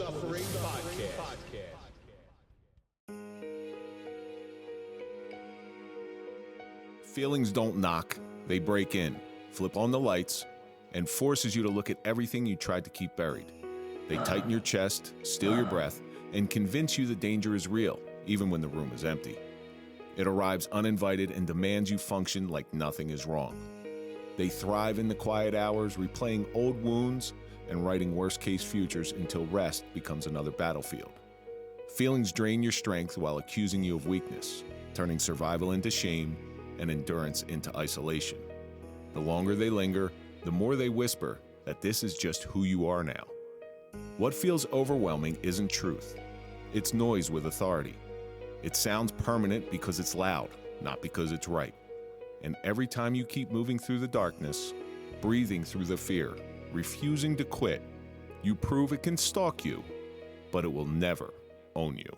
Suffering Podcast. Feelings don't knock, they break in, flip on the lights, and forces you to look at everything you tried to keep buried. They tighten your chest, steal your breath, and convince you the danger is real, even when the room is empty. It arrives uninvited and demands you function like nothing is wrong. They thrive in the quiet hours, replaying old wounds and writing worst-case futures until rest becomes another battlefield. Feelings drain your strength while accusing you of weakness, turning survival into shame and endurance into isolation. The longer they linger, the more they whisper that this is just who you are now. What feels overwhelming isn't truth. It's noise with authority. It sounds permanent because it's loud, not because it's right. And every time you keep moving through the darkness, breathing through the fear, refusing to quit, you prove it can stalk you, but it will never own you.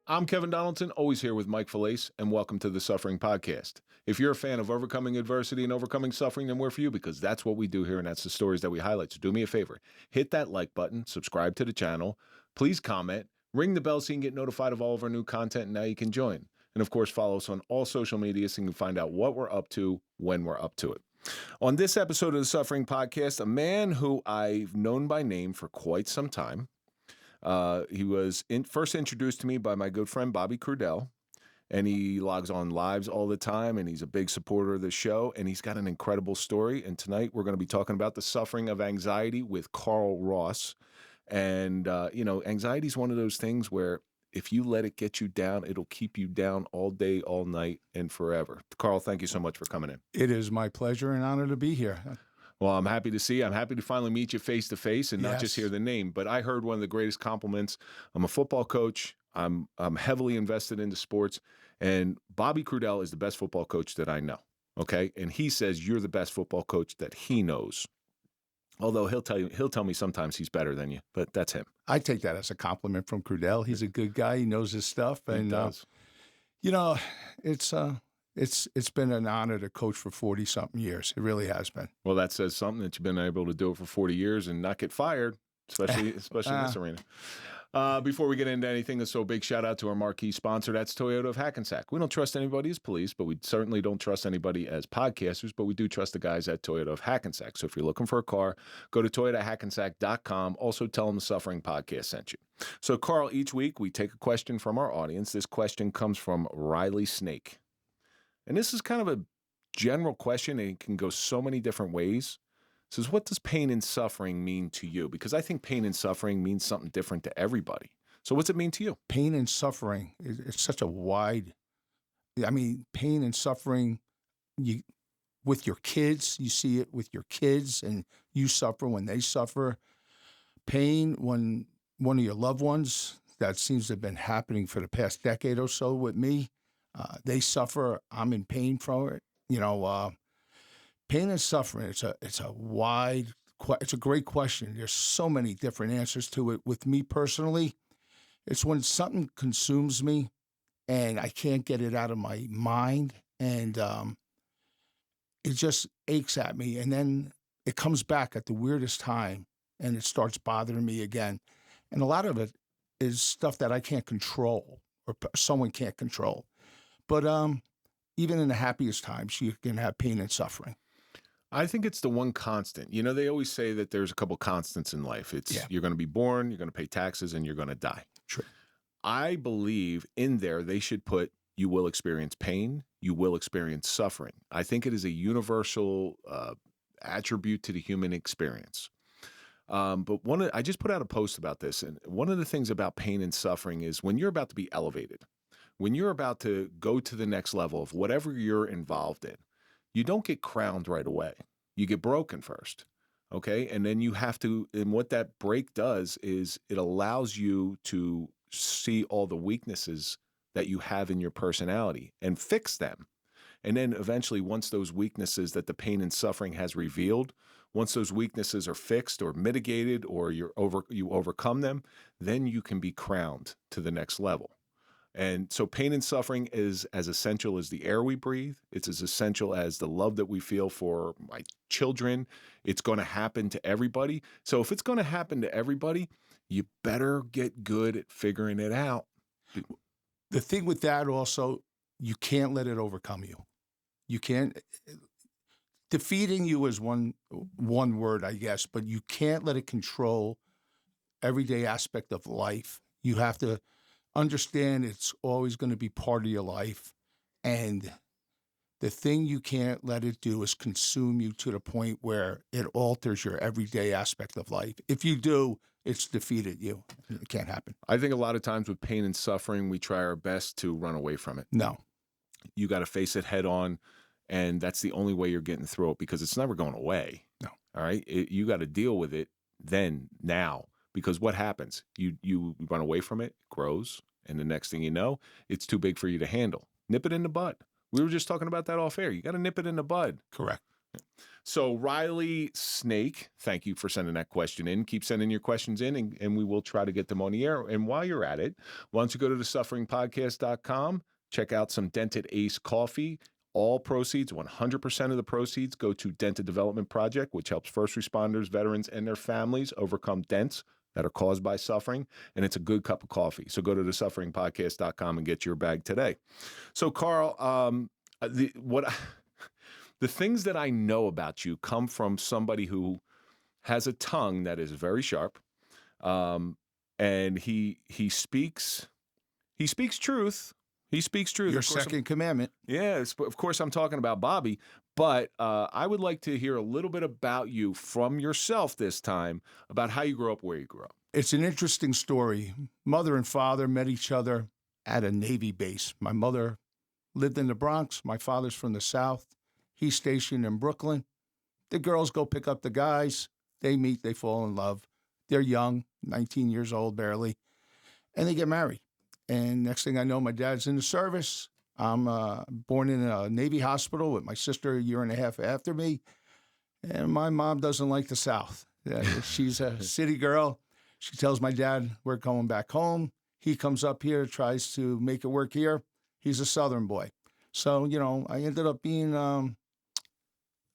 I'm Kevin Donaldson, always here with Mike Felice, and welcome to the Suffering Podcast. If you're a fan of overcoming adversity and overcoming suffering, then we're for you, because that's what we do here, and that's the stories that we highlight. So do me a favor, hit that like button, subscribe to the channel, please comment, ring the bell so you can get notified of all of our new content, and now you can join. And of course, follow us on all social media so you can find out what we're up to when we're up to it. On this episode of the Suffering Podcast, a man who I've known by name for quite some time. He was first introduced to me by my good friend Bobby Crudell, and he logs on lives all the time, and he's a big supporter of the show, and he's got an incredible story. And tonight we're going to be talking about the suffering of anxiety with Karl Ross. And, anxiety is one of those things where if you let it get you down, it'll keep you down all day, all night, and forever. Karl, thank you so much for coming in. It is my pleasure and honor to be here. Well, I'm happy to see you. I'm happy to finally meet you face to face and not just Yes. hear the name. But I heard one of the greatest compliments. I'm a football coach. I'm heavily invested into sports. And Bobby Crudell is the best football coach that I know. Okay. And he says you're the best football coach that he knows. Although he'll tell me sometimes he's better than you, but that's him. I take that as a compliment from Crudell. He's a good guy. He knows his stuff. He And, does. it's been an honor to coach for 40-something years. It really has been. Well, that says something that you've been able to do it for 40 years and not get fired, especially in this arena. Before we get into anything, so a big shout out to our marquee sponsor. That's Toyota of Hackensack. We don't trust anybody as police, but we certainly don't trust anybody as podcasters, but we do trust the guys at Toyota of Hackensack. So if you're looking for a car, go to toyotahackensack.com. Also tell them the Suffering Podcast sent you. So Karl, each week we take a question from our audience. This question comes from Riley Snake. And this is kind of a general question, and it can go so many different ways. It says, what does pain and suffering mean to you? Because I think pain and suffering means something different to everybody. So what's it mean to you? Pain and suffering is such a wide, pain and suffering, with your kids, you see it with your kids, and you suffer when they suffer. Pain when one of your loved ones, that seems to have been happening for the past decade or so with me, they suffer. I'm in pain from it. Pain and suffering. It's a great question. There's so many different answers to it. With me personally, it's when something consumes me, and I can't get it out of my mind, and it just aches at me, and then it comes back at the weirdest time, and it starts bothering me again. And a lot of it is stuff that I can't control or someone can't control. But even in the happiest times, you can have pain and suffering. I think it's the one constant. You know, they always say that there's a couple constants in life. You're going to be born, you're going to pay taxes, and you're going to die. True. I believe in there they should put you will experience pain, you will experience suffering. I think it is a universal attribute to the human experience. But I just put out a post about this, and one of the things about pain and suffering is when you're about to be elevated, when you're about to go to the next level of whatever you're involved in, you don't get crowned right away. You get broken first, okay? And then you have to, and what that break does is it allows you to see all the weaknesses that you have in your personality and fix them. And then eventually, once those weaknesses that the pain and suffering has revealed, once those weaknesses are fixed or mitigated or you overcome them, then you can be crowned to the next level. And so pain and suffering is as essential as the air we breathe. It's as essential as the love that we feel for my children. It's going to happen to everybody. So if it's going to happen to everybody, you better get good at figuring it out. The thing with that also, you can't let it overcome you. You can't. Defeating you is one word, I guess, but you can't let it control everyday aspect of life. You have to understand it's always going to be part of your life. And the thing you can't let it do is consume you to the point where it alters your everyday aspect of life. If you do, it's defeated you. It can't happen. I think a lot of times with pain and suffering, we try our best to run away from it. No. You got to face it head on, and that's the only way you're getting through it, because it's never going away. No. All right? You got to deal with it now, because what happens? You run away from it, it grows, and the next thing you know, it's too big for you to handle. Nip it in the bud. We were just talking about that off air. You got to nip it in the bud. Correct. So Riley Snake, thank you for sending that question in. Keep sending your questions in, and we will try to get them on the air. And while you're at it, why don't you go to thesufferingpodcast.com, check out some Dented Ace coffee. All proceeds, 100% of the proceeds, go to Dented Development Project, which helps first responders, veterans, and their families overcome dents that are caused by suffering. And it's a good cup of coffee. So go to thesufferingpodcast.com and get your bag today. So, Carl, the things that I know about you come from somebody who has a tongue that is very sharp, and he speaks truth. He speaks truth. Your second commandment. Yeah, of course I'm talking about Bobby, but I would like to hear a little bit about you from yourself this time, about how you grew up, where you grew up. It's an interesting story. Mother and father met each other at a Navy base. My mother lived in the Bronx. My father's from the South. He's stationed in Brooklyn. The girls go pick up the guys. They meet, they fall in love. They're young, 19 years old barely, and they get married. And next thing I know, my dad's in the service. I'm born in a Navy hospital with my sister a year and a half after me. And my mom doesn't like the South. She's a city girl. She tells my dad, we're going back home. He comes up here, tries to make it work here. He's a Southern boy. So, I ended up being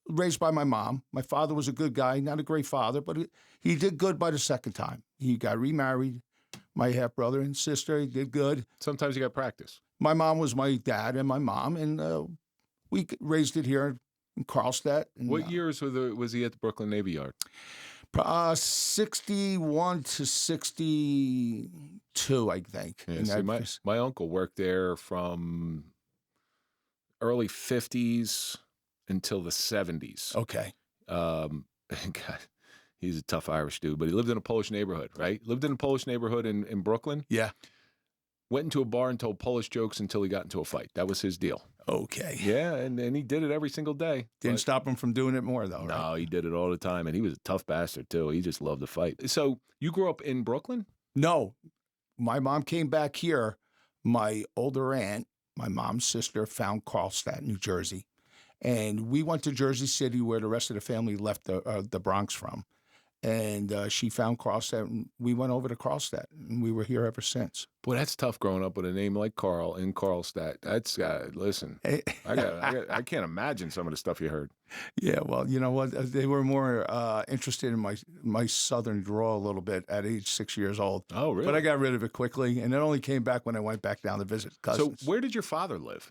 raised by my mom. My father was a good guy, not a great father, but he did good by the second time. He got remarried. My half-brother and sister did good. Sometimes you got practice. My mom was my dad and my mom, and we raised it here in Carlstadt. And, what years was he at the Brooklyn Navy Yard? 61 to 62, I think. Yeah, see, my uncle worked there from early 50s until the 70s. Okay. God, he's a tough Irish dude, but he lived in a Polish neighborhood, right? Lived in a Polish neighborhood in Brooklyn. Yeah. Went into a bar and told Polish jokes until he got into a fight. That was his deal. Okay. Yeah, and he did it every single day. Didn't stop him from doing it more, though, right? No, he did it all the time, and he was a tough bastard, too. He just loved to fight. So you grew up in Brooklyn? No. My mom came back here. My older aunt, my mom's sister, found Carlstadt, New Jersey. And we went to Jersey City, where the rest of the family left the Bronx from. And she found Carlstadt, and we went over to Carlstadt, and we were here ever since. Boy, that's tough growing up with a name like Carl in Carlstadt. That's listen, I can't imagine some of the stuff you heard. Yeah, well, you know what? They were more interested in my southern drawl a little bit at age 6 years old. Oh, really? But I got rid of it quickly, and it only came back when I went back down to visit cousins. So where did your father live?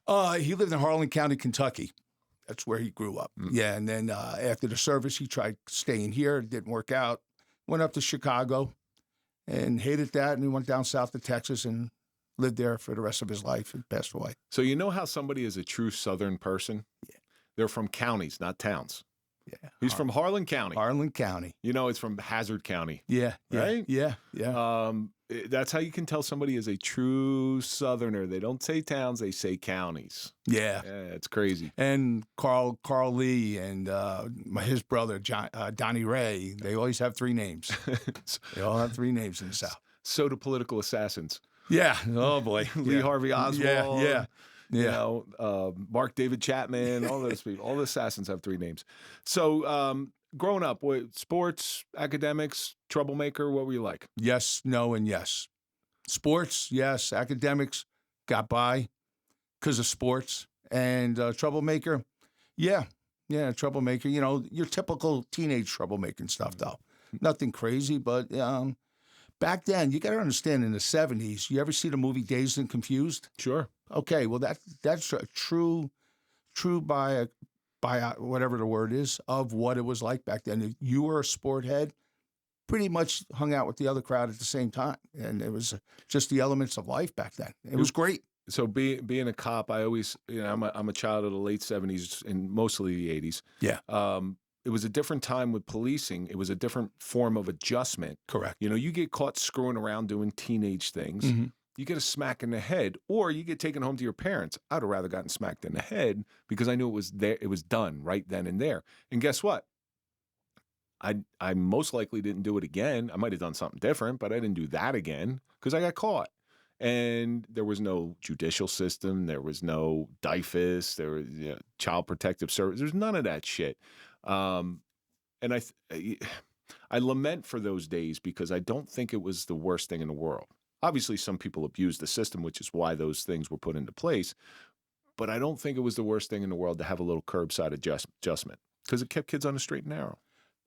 He lived in Harlan County, Kentucky. That's where he grew up. Mm. Yeah, and then after the service, he tried staying here. It didn't work out. Went up to Chicago and hated that, and he went down south to Texas and lived there for the rest of his life and passed away. So you know how somebody is a true Southern person? Yeah. They're from counties, not towns. Yeah. He's from Harlan County. Harlan County. You know, it's from Hazard County. Yeah. Right? Yeah. That's how you can tell somebody is a true Southerner. They don't say towns, they say counties. Yeah. Yeah, it's crazy. And Carl Lee and his brother, Donnie Ray, they always have three names. They all have three names in the South. So do political assassins. Yeah. Oh, boy. Lee Harvey Oswald. Yeah. You know, Mark David Chapman, all those people. All the assassins have three names. So growing up, sports, academics, troublemaker, what were you like? Yes, no, and yes. Sports, yes. Academics, got by because of sports. And troublemaker, yeah, troublemaker. You know, your typical teenage troublemaking stuff, though. nothing crazy. But back then, you got to understand, in the 70s, you ever see the movie Dazed and Confused? Sure. Okay, well, that's a true by whatever the word is, of what it was like back then. If you were a sport head, pretty much hung out with the other crowd at the same time. And it was just the elements of life back then. It was great. So being a cop, I always, I'm a child of the late 70s and mostly the 80s. Yeah. It was a different time with policing. It was a different form of adjustment. Correct. You get caught screwing around doing teenage things. Mm-hmm. You get a smack in the head, or you get taken home to your parents. I'd have rather gotten smacked in the head because I knew it was there. It was done right then and there. And guess what? I most likely didn't do it again. I might have done something different, but I didn't do that again because I got caught. And there was no judicial system. There was no DIFUS. There was Child Protective Service. There's none of that shit. And I lament for those days because I don't think it was the worst thing in the world. Obviously, some people abused the system, which is why those things were put into place. But I don't think it was the worst thing in the world to have a little curbside adjustment because it kept kids on the straight and narrow.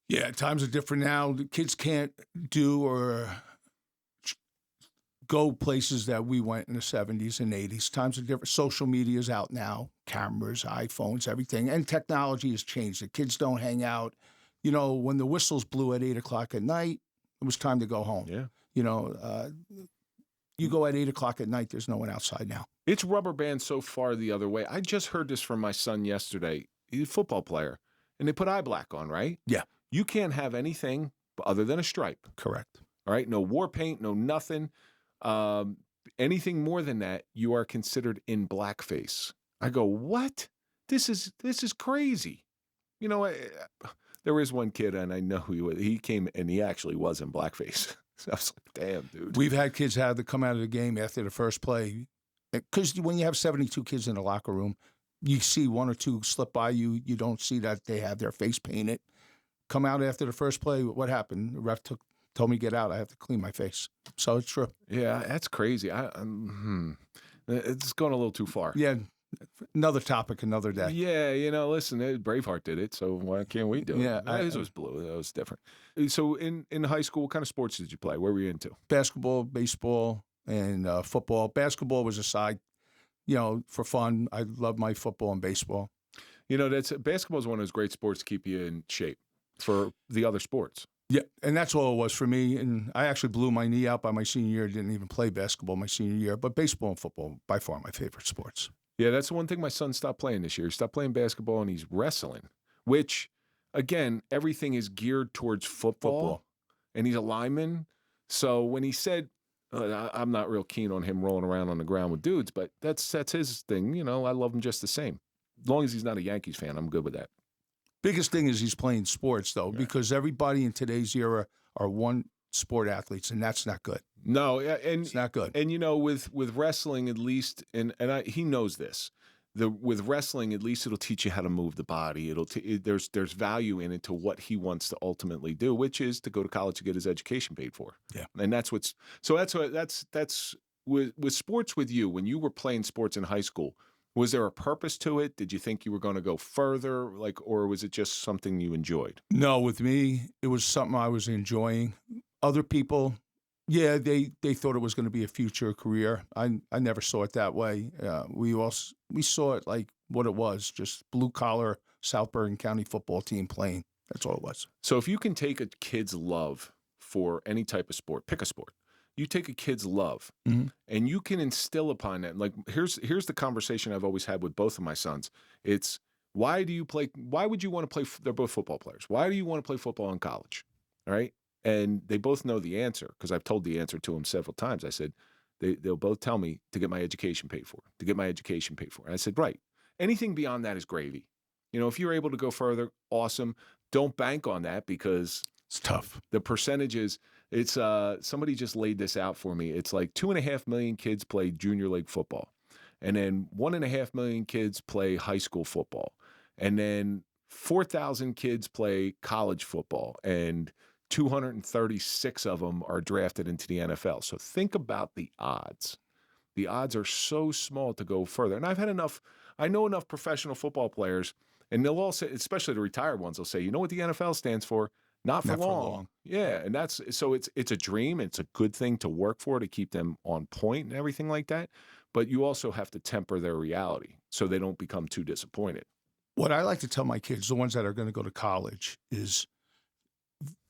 Yeah, times are different now. The kids can't do or go places that we went in the 70s and 80s. Times are different. Social media is out now, cameras, iPhones, everything. And technology has changed. The kids don't hang out. When the whistles blew at 8 o'clock at night, it was time to go home. Yeah. You go at 8 o'clock at night, there's no one outside now. It's rubber band so far the other way. I just heard this from my son yesterday. He's a football player, and they put eye black on, right? Yeah. You can't have anything other than a stripe. Correct. All right? No war paint, no nothing. Anything more than that, you are considered in blackface. I go, what? This is crazy. There is one kid, and I know who he was. He came, and he actually was in blackface. So I was like, damn, dude. We've had kids have to come out of the game after the first play. Because when you have 72 kids in the locker room, you see one or two slip by you. You don't see that they have their face painted. Come out after the first play. What happened? The ref told me to get out. I have to clean my face. So it's true. Yeah, that's crazy. It's going a little too far. Yeah. Another topic, another day. Yeah, listen, Braveheart did it, so why can't we do it? Yeah. His was blue. That was different. So in high school, what kind of sports did you play? Where were you into? Basketball, baseball, and football. Basketball was a side, for fun. I love my football and baseball. Basketball is one of those great sports to keep you in shape for the other sports. Yeah, and that's all it was for me. And I actually blew my knee out by my senior year. Didn't even play basketball my senior year. But baseball and football, by far, my favorite sports. Yeah, that's the one thing my son stopped playing this year. He stopped playing basketball and he's wrestling, which, again, everything is geared towards football. And he's a lineman. So when he said, I'm not real keen on him rolling around on the ground with dudes, but that's his thing. I love him just the same. As long as he's not a Yankees fan, I'm good with that. Biggest thing is he's playing sports, though, because everybody in today's era are one sport athletes, and that's not good. No, and it's not good. And with wrestling, at least, he knows this. With wrestling, at least it'll teach you how to move the body. There's value in it to what he wants to ultimately do, which is to go to college to get his education paid for. Yeah, and that's with sports with you. When you were playing sports in high school, was there a purpose to it? Did you think you were going to go further, or was it just something you enjoyed? No, with me, it was something I was enjoying. Other people, yeah, they thought it was going to be a future career. I never saw it that way. We saw it like what it was, just blue-collar South Bergen County football team playing. That's all it was. So if you can take a kid's love for any type of sport, pick a sport. You take a kid's love, and you can instill upon that. Like here's the conversation I've always had with both of my sons. It's why would you want to play? They're both football players. Why do you want to play football in college? All right. And they both know the answer because I've told the answer to them several times. I said, they'll both tell me to get my education paid for, And I said, right. Anything beyond that is gravy. If you're able to go further, awesome. Don't bank on that because it's tough. The percentages, it's somebody just laid this out for me. It's like 2.5 million kids play junior league football. And then 1.5 million kids play high school football. And then 4,000 kids play college football. And 236 of them are drafted into the NFL. So think about the odds. The odds are so small to go further. And I know enough professional football players, and they'll all say, especially the retired ones, they'll say, you know what the NFL stands for? Not for Not for long. long. Yeah, and that's so it's a dream. It's a good thing to work for to keep them on point and everything like that. But you also have to temper their reality so they don't become too disappointed. What I like to tell my kids, the ones that are going to go to college, is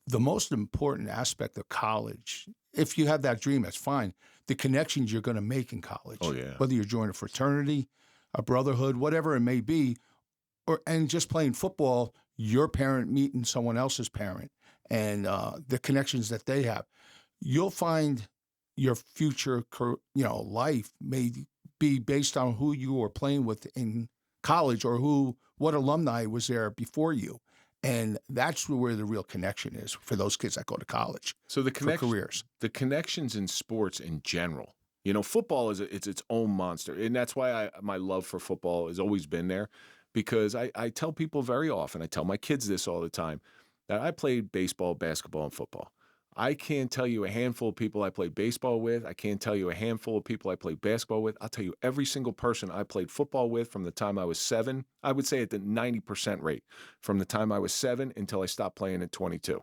the most important aspect of college. If you have that dream, that's fine. The connections you're going to make in college. Oh, yeah. Whether you're joining a fraternity, a brotherhood, whatever it may be, and just playing football, your parent meeting someone else's parent, and the connections that they have. You'll find your future, life may be based on who you were playing with in college or what alumni was there before you. And that's where the real connection is for those kids that go to college. So for careers. The connections in sports in general, football it's its own monster. And that's why my love for football has always been there, because I tell people very often, I tell my kids this all the time, that I played baseball, basketball, and football. I can't tell you a handful of people I played baseball with. I can't tell you a handful of people I played basketball with. I'll tell you every single person I played football with from the time I was 7, I would say at the 90% rate, from the time I was 7 until I stopped playing at 22.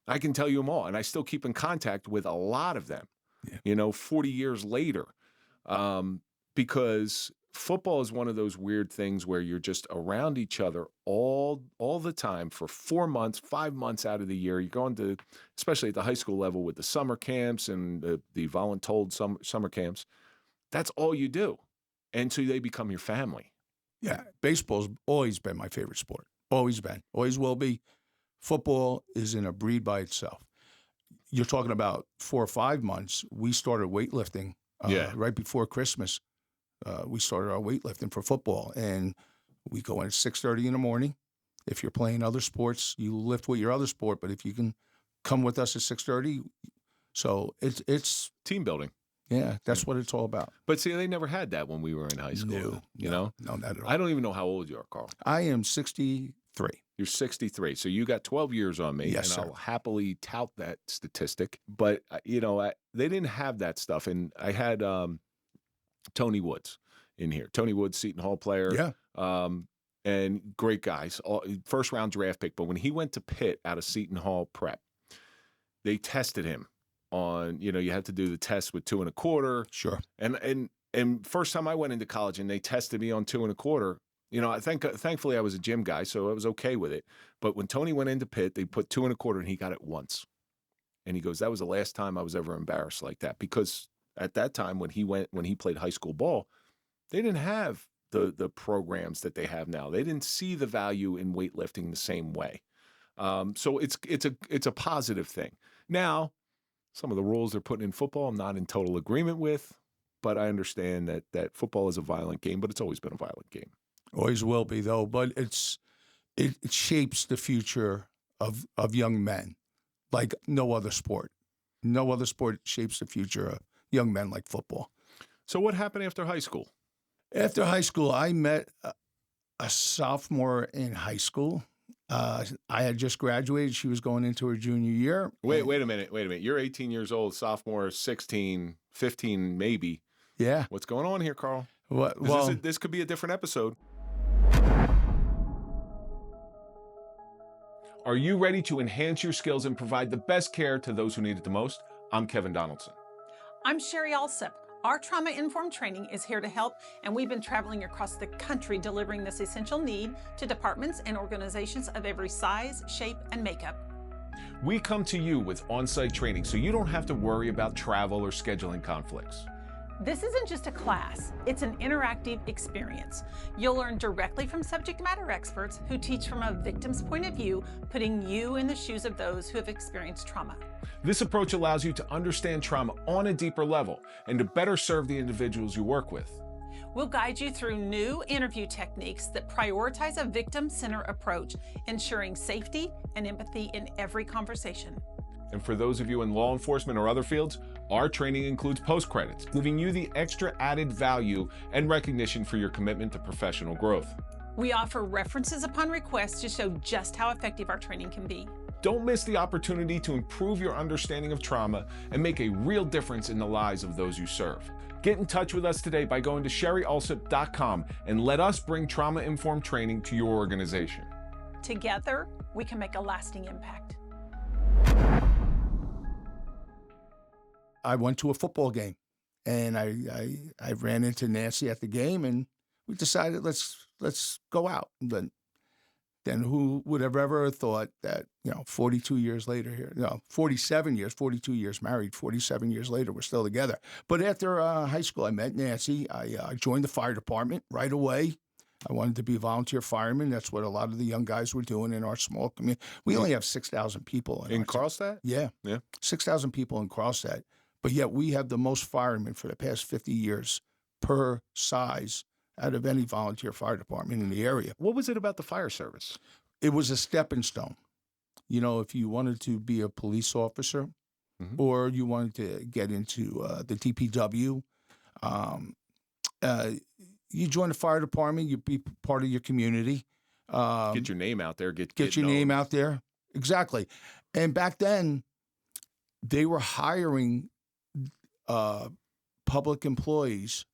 I can tell you them all, and I still keep in contact with a lot of them, 40 years later, because football is one of those weird things where you're just around each other all the time for 4 months, 5 months out of the year. You're going to, especially at the high school level with the summer camps and the voluntold summer camps. That's all you do. And so they become your family. Yeah, baseball's always been my favorite sport. Always been. Always will be. Football is in a breed by itself. You're talking about 4 or 5 months. We started weightlifting right before Christmas. We started our weightlifting for football, and we go in at 6:30 in the morning. If you're playing other sports, you lift with your other sport, but if you can come with us at 6:30, so it's team building. Yeah, that's what it's all about. But see, they never had that when we were in high school. No, not at all. I don't even know how old you are, Carl. I am 63. You're 63, so you got 12 years on me, yes, and sir. I'll happily tout that statistic. But they didn't have that stuff, and I had Tony Woods in here. Tony Woods, Seton Hall player. Yeah. And great guys. First round draft pick. But when he went to Pitt out of Seton Hall prep, they tested him on, you had to do the test with 2 1/4. Sure. And first time I went into college and they tested me on 2 1/4, thankfully I was a gym guy, so I was okay with it. But when Tony went into Pitt, they put 2 1/4 and he got it once. And he goes, that was the last time I was ever embarrassed like that, because at that time when he played high school ball, they didn't have the programs that they have now. They didn't see the value in weightlifting the same way. So it's a positive thing. Now, some of the rules they're putting in football, I'm not in total agreement with, but I understand that football is a violent game, but it's always been a violent game. Always will be, though. But it shapes the future of young men like no other sport. No other sport shapes the future of young men like football. So what happened after high school? After high school, I met a sophomore in high school. I had just graduated. She was going into her junior year. Wait a minute. You're 18 years old, sophomore, 16, 15 maybe. Yeah. What's going on here, Carl? Well, this could be a different episode. Are you ready to enhance your skills and provide the best care to those who need it the most? I'm Kevin Donaldson. I'm Sherry Alsop. Our trauma-informed training is here to help, and we've been traveling across the country delivering this essential need to departments and organizations of every size, shape, and makeup. We come to you with on-site training so you don't have to worry about travel or scheduling conflicts. This isn't just a class, it's an interactive experience. You'll learn directly from subject matter experts who teach from a victim's point of view, putting you in the shoes of those who have experienced trauma. This approach allows you to understand trauma on a deeper level and to better serve the individuals you work with. We'll guide you through new interview techniques that prioritize a victim-centered approach, ensuring safety and empathy in every conversation. And for those of you in law enforcement or other fields, our training includes post-credits, giving you the extra added value and recognition for your commitment to professional growth. We offer references upon request to show just how effective our training can be. Don't miss the opportunity to improve your understanding of trauma and make a real difference in the lives of those you serve. Get in touch with us today by going to sherryalsop.com and let us bring trauma-informed training to your organization. Together, we can make a lasting impact. I went to a football game, and I ran into Nancy at the game, and we decided let's go out. And then who would have ever thought that, 42 years later here, 47 years, 42 years married, 47 years later, we're still together. But after high school, I met Nancy. I joined the fire department right away. I wanted to be a volunteer fireman. That's what a lot of the young guys were doing in our small community. We only have 6,000 people. In Carlstadt? Yeah. 6,000 people in Carlstadt. But yet we have the most firemen for the past 50 years per size out of any volunteer fire department in the area. What was it about the fire service? It was a stepping stone. If you wanted to be a police officer or you wanted to get into the DPW, you join the fire department, you be part of your community. Get your name out there. Get your name out there. Exactly. And back then, they were hiring public employees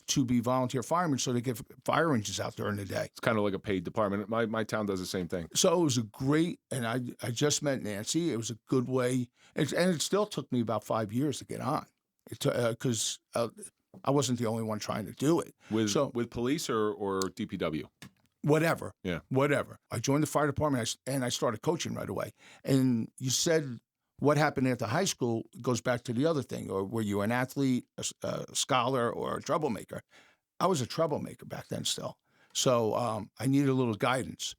to be volunteer firemen so they get fire engines out there in the day. It's kind of like a paid department. My town does the same thing. So it was a great, and I just met Nancy. It was a good way, and it still took me about 5 years to get on, because I wasn't the only one trying to do it. With police or DPW? Whatever. Yeah. Whatever. I joined the fire department, and I started coaching right away. And you said what happened after high school goes back to the other thing, or were you an athlete, a scholar, or a troublemaker? I was a troublemaker back then still. So I needed a little guidance.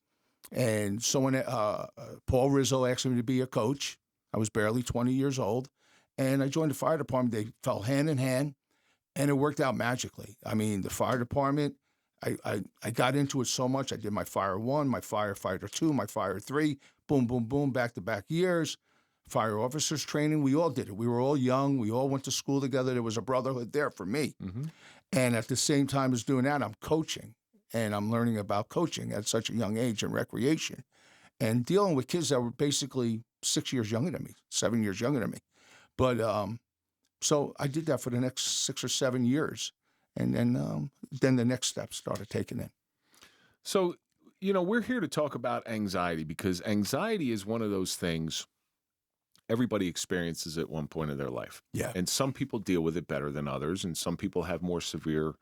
And so when Paul Rizzo asked me to be a coach, I was barely 20 years old, and I joined the fire department. They fell hand in hand, and it worked out magically. I mean, the fire department, I got into it so much. I did my Fire 1, my Firefighter 2, my Fire 3, boom, boom, boom, back-to-back years. Fire officers training, we all did it. We were all young. We all went to school together. There was a brotherhood there for me. And at the same time as doing that, I'm coaching, and I'm learning about coaching at such a young age and recreation, and dealing with kids that were basically 6 years younger than me, 7 years younger than me. But so I did that for the next 6 or 7 years, and then the next step started taking in. So, we're here to talk about anxiety, because anxiety is one of those things everybody experiences at one point in their life. Yeah. And some people deal with it better than others, and some people have more severe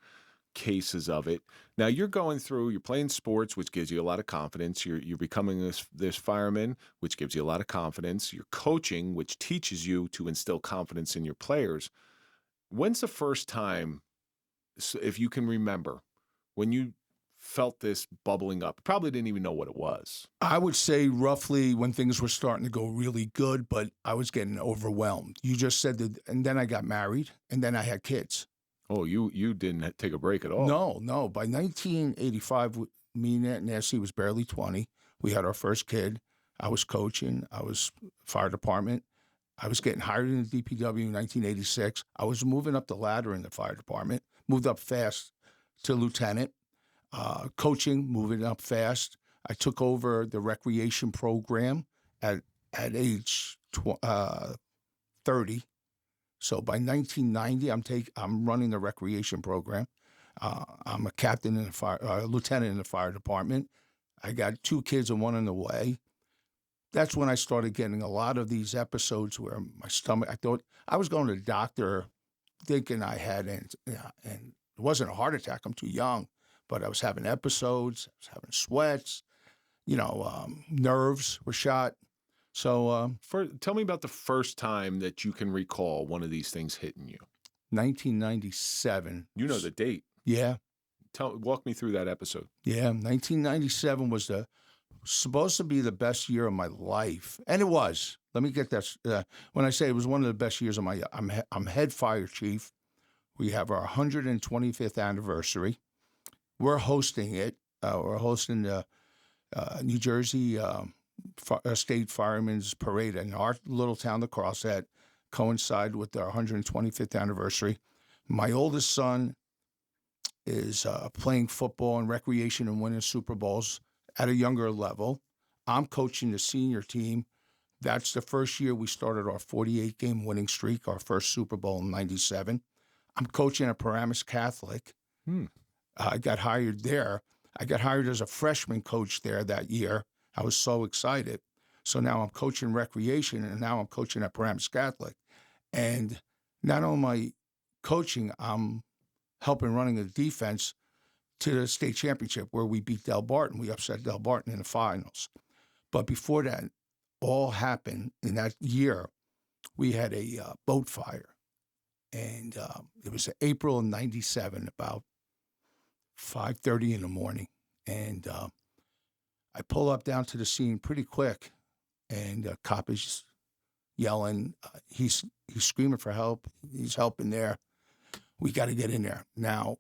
cases of it. Now, you're playing sports, which gives you a lot of confidence. You're becoming this fireman, which gives you a lot of confidence. You're coaching, which teaches you to instill confidence in your players. When's the first time, if you can remember, when you felt this bubbling up? Probably didn't even know what it was. I would say roughly when things were starting to go really good, but I was getting overwhelmed. You just said that, and then I got married, and then I had kids. Oh, you didn't take a break at all? No. By 1985, me and Nancy was barely 20. We had our first kid. I was coaching. I was fire department. I was getting hired in the DPW in 1986. I was moving up the ladder in the fire department, moved up fast to lieutenant. Coaching, moving up fast. I took over the recreation program at age 30. So by 1990, I'm running the recreation program. I'm a captain in the lieutenant in the fire department. I got 2 kids and 1 on the way. That's when I started getting a lot of these episodes where my stomach, I thought I was going to the doctor thinking I had, and it wasn't a heart attack. I'm too young. But I was having episodes, I was having sweats, nerves were shot. So tell me about the first time that you can recall one of these things hitting you. 1997. You know the date. Yeah. Walk me through that episode. Yeah, 1997 was supposed to be the best year of my life, and it was. Let me get that. When I say it was one of the best years of my, I'm head fire chief. We have our 125th anniversary. We're hosting it. We're hosting the New Jersey State Firemen's Parade in our little town of Carlstadt, coincide with our 125th anniversary. My oldest son is playing football and recreation and winning Super Bowls at a younger level. I'm coaching the senior team. That's the first year we started our 48-game winning streak, our first Super Bowl in 97. I'm coaching at Paramus Catholic. I got hired there. I got hired as a freshman coach there that year. I was so excited. So now I'm coaching recreation, and now I'm coaching at Paramus Catholic. And not only my coaching, I'm helping running the defense to the state championship where we beat Del Barton. We upset Del Barton in the finals. But before that all happened in that year, we had a boat fire. And it was April of 97, about 5:30 in the morning. And I pull up down to the scene pretty quick, and a cop is yelling. He's screaming for help. He's helping there. We got to get in there. Now,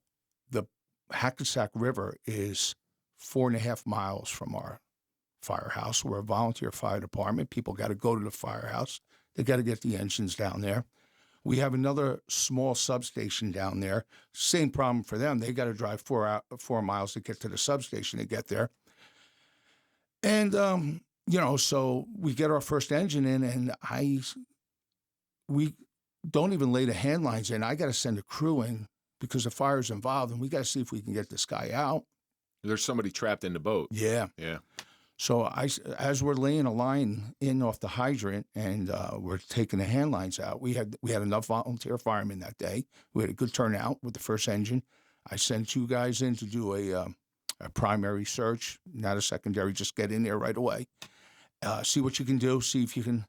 the Hackensack River is 4.5 miles from our firehouse. We're a volunteer fire department. People got to go to the firehouse. They got to get the engines down there. We have another small substation down there. Same problem for them. They got to drive 4 miles to get to the substation to get there. And, so we get our first engine in, and we don't even lay the hand lines in. I got to send a crew in because the fire's involved, and we got to see if we can get this guy out. There's somebody trapped in the boat. Yeah. Yeah. So as we're laying a line in off the hydrant and we're taking the hand lines out, we had enough volunteer firemen that day. We had a good turnout with the first engine. I sent 2 guys in to do a primary search, not a secondary. Just get in there right away, see what you can do, see if you can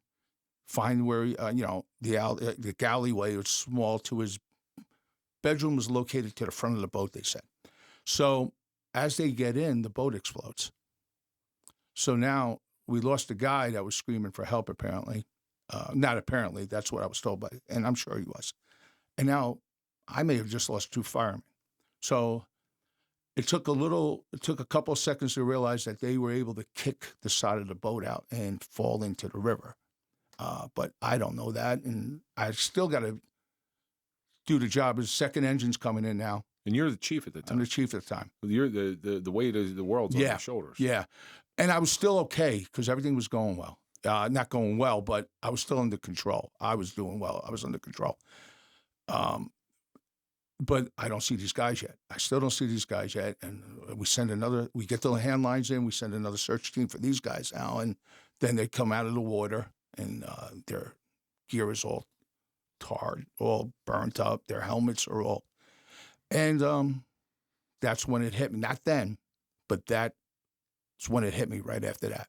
find where the alleyway was small to his bedroom was located to the front of the boat. They said. So as they get in, the boat explodes. So now we lost a guy that was screaming for help, apparently. Not apparently, that's what I was told by, and I'm sure he was. And now I may have just lost 2 firemen. So it took a couple of seconds to realize that they were able to kick the side of the boat out and fall into the river. But I don't know that, and I still got to do the job. The second engine's coming in now. And you're the chief at the time. I'm the chief at the time. You're the weight of the world's on your shoulders. Yeah. And I was still okay because everything was going well. Not going well, but I was still under control. I was doing well. I was under control. But I don't see these guys yet. I still don't see these guys yet. And we get the hand lines in, we send another search team for these guys now. And then they come out of the water and their gear is all tarred, all burnt up. Their helmets are all. And that's when it hit me. Not then, but that's when it hit me right after that.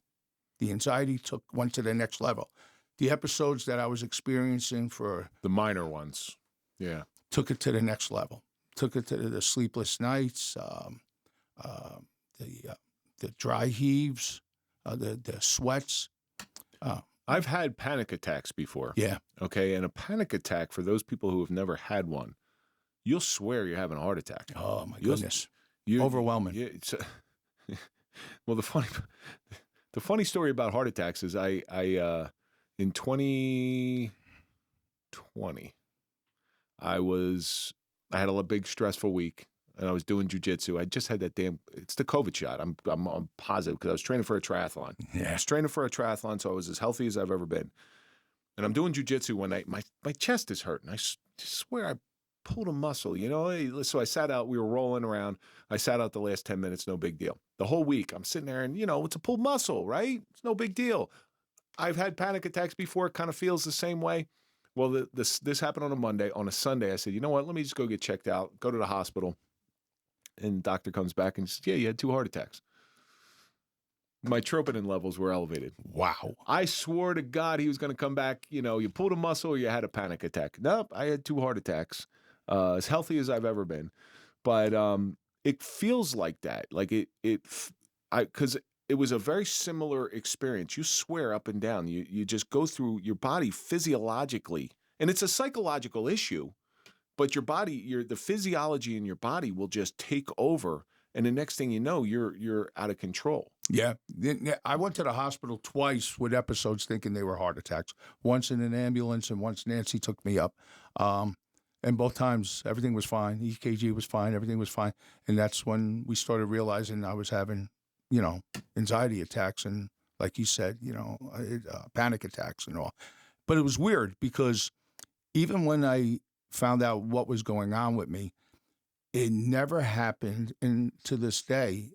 The anxiety went to the next level. The episodes that I was experiencing for the minor ones, yeah, took it to the next level. Took it to the sleepless nights, the dry heaves, the sweats. I've had panic attacks before. Yeah. Okay, and a panic attack, for those people who have never had one, you'll swear you're having a heart attack. Oh my goodness, overwhelming. Well, the funny story about heart attacks is I in 2020 I had a big stressful week and I was doing jujitsu. I just had it's the COVID shot. I'm positive because I was training for a triathlon. Yeah. I was training for a triathlon, so I was as healthy as I've ever been. And I'm doing jujitsu one night. My chest is hurting. I swear I pulled a muscle, So I sat out. We were rolling around. I sat out the last 10 minutes. No big deal. The whole week I'm sitting there and, it's a pulled muscle, right? It's no big deal. I've had panic attacks before. It kind of feels the same way. Well, this happened on a Monday. On a Sunday, I said, you know what? Let me just go get checked out, go to the hospital. And the doctor comes back and says, yeah, you had 2 heart attacks. My troponin levels were elevated. Wow. I swore to God he was going to come back. You pulled a muscle or you had a panic attack. Nope, I had 2 heart attacks. As healthy as I've ever been. But it feels like that. Like because it was a very similar experience. You swear up and down. You just go through your body physiologically. And it's a psychological issue. But your body, the physiology in your body will just take over. And the next thing you know, you're out of control. Yeah. I went to the hospital twice with episodes thinking they were heart attacks. Once in an ambulance and once Nancy took me up. And both times, everything was fine. EKG was fine. Everything was fine. And that's when we started realizing I was having, anxiety attacks and, like you said, panic attacks and all. But it was weird because even when I found out what was going on with me, it never happened. And to this day,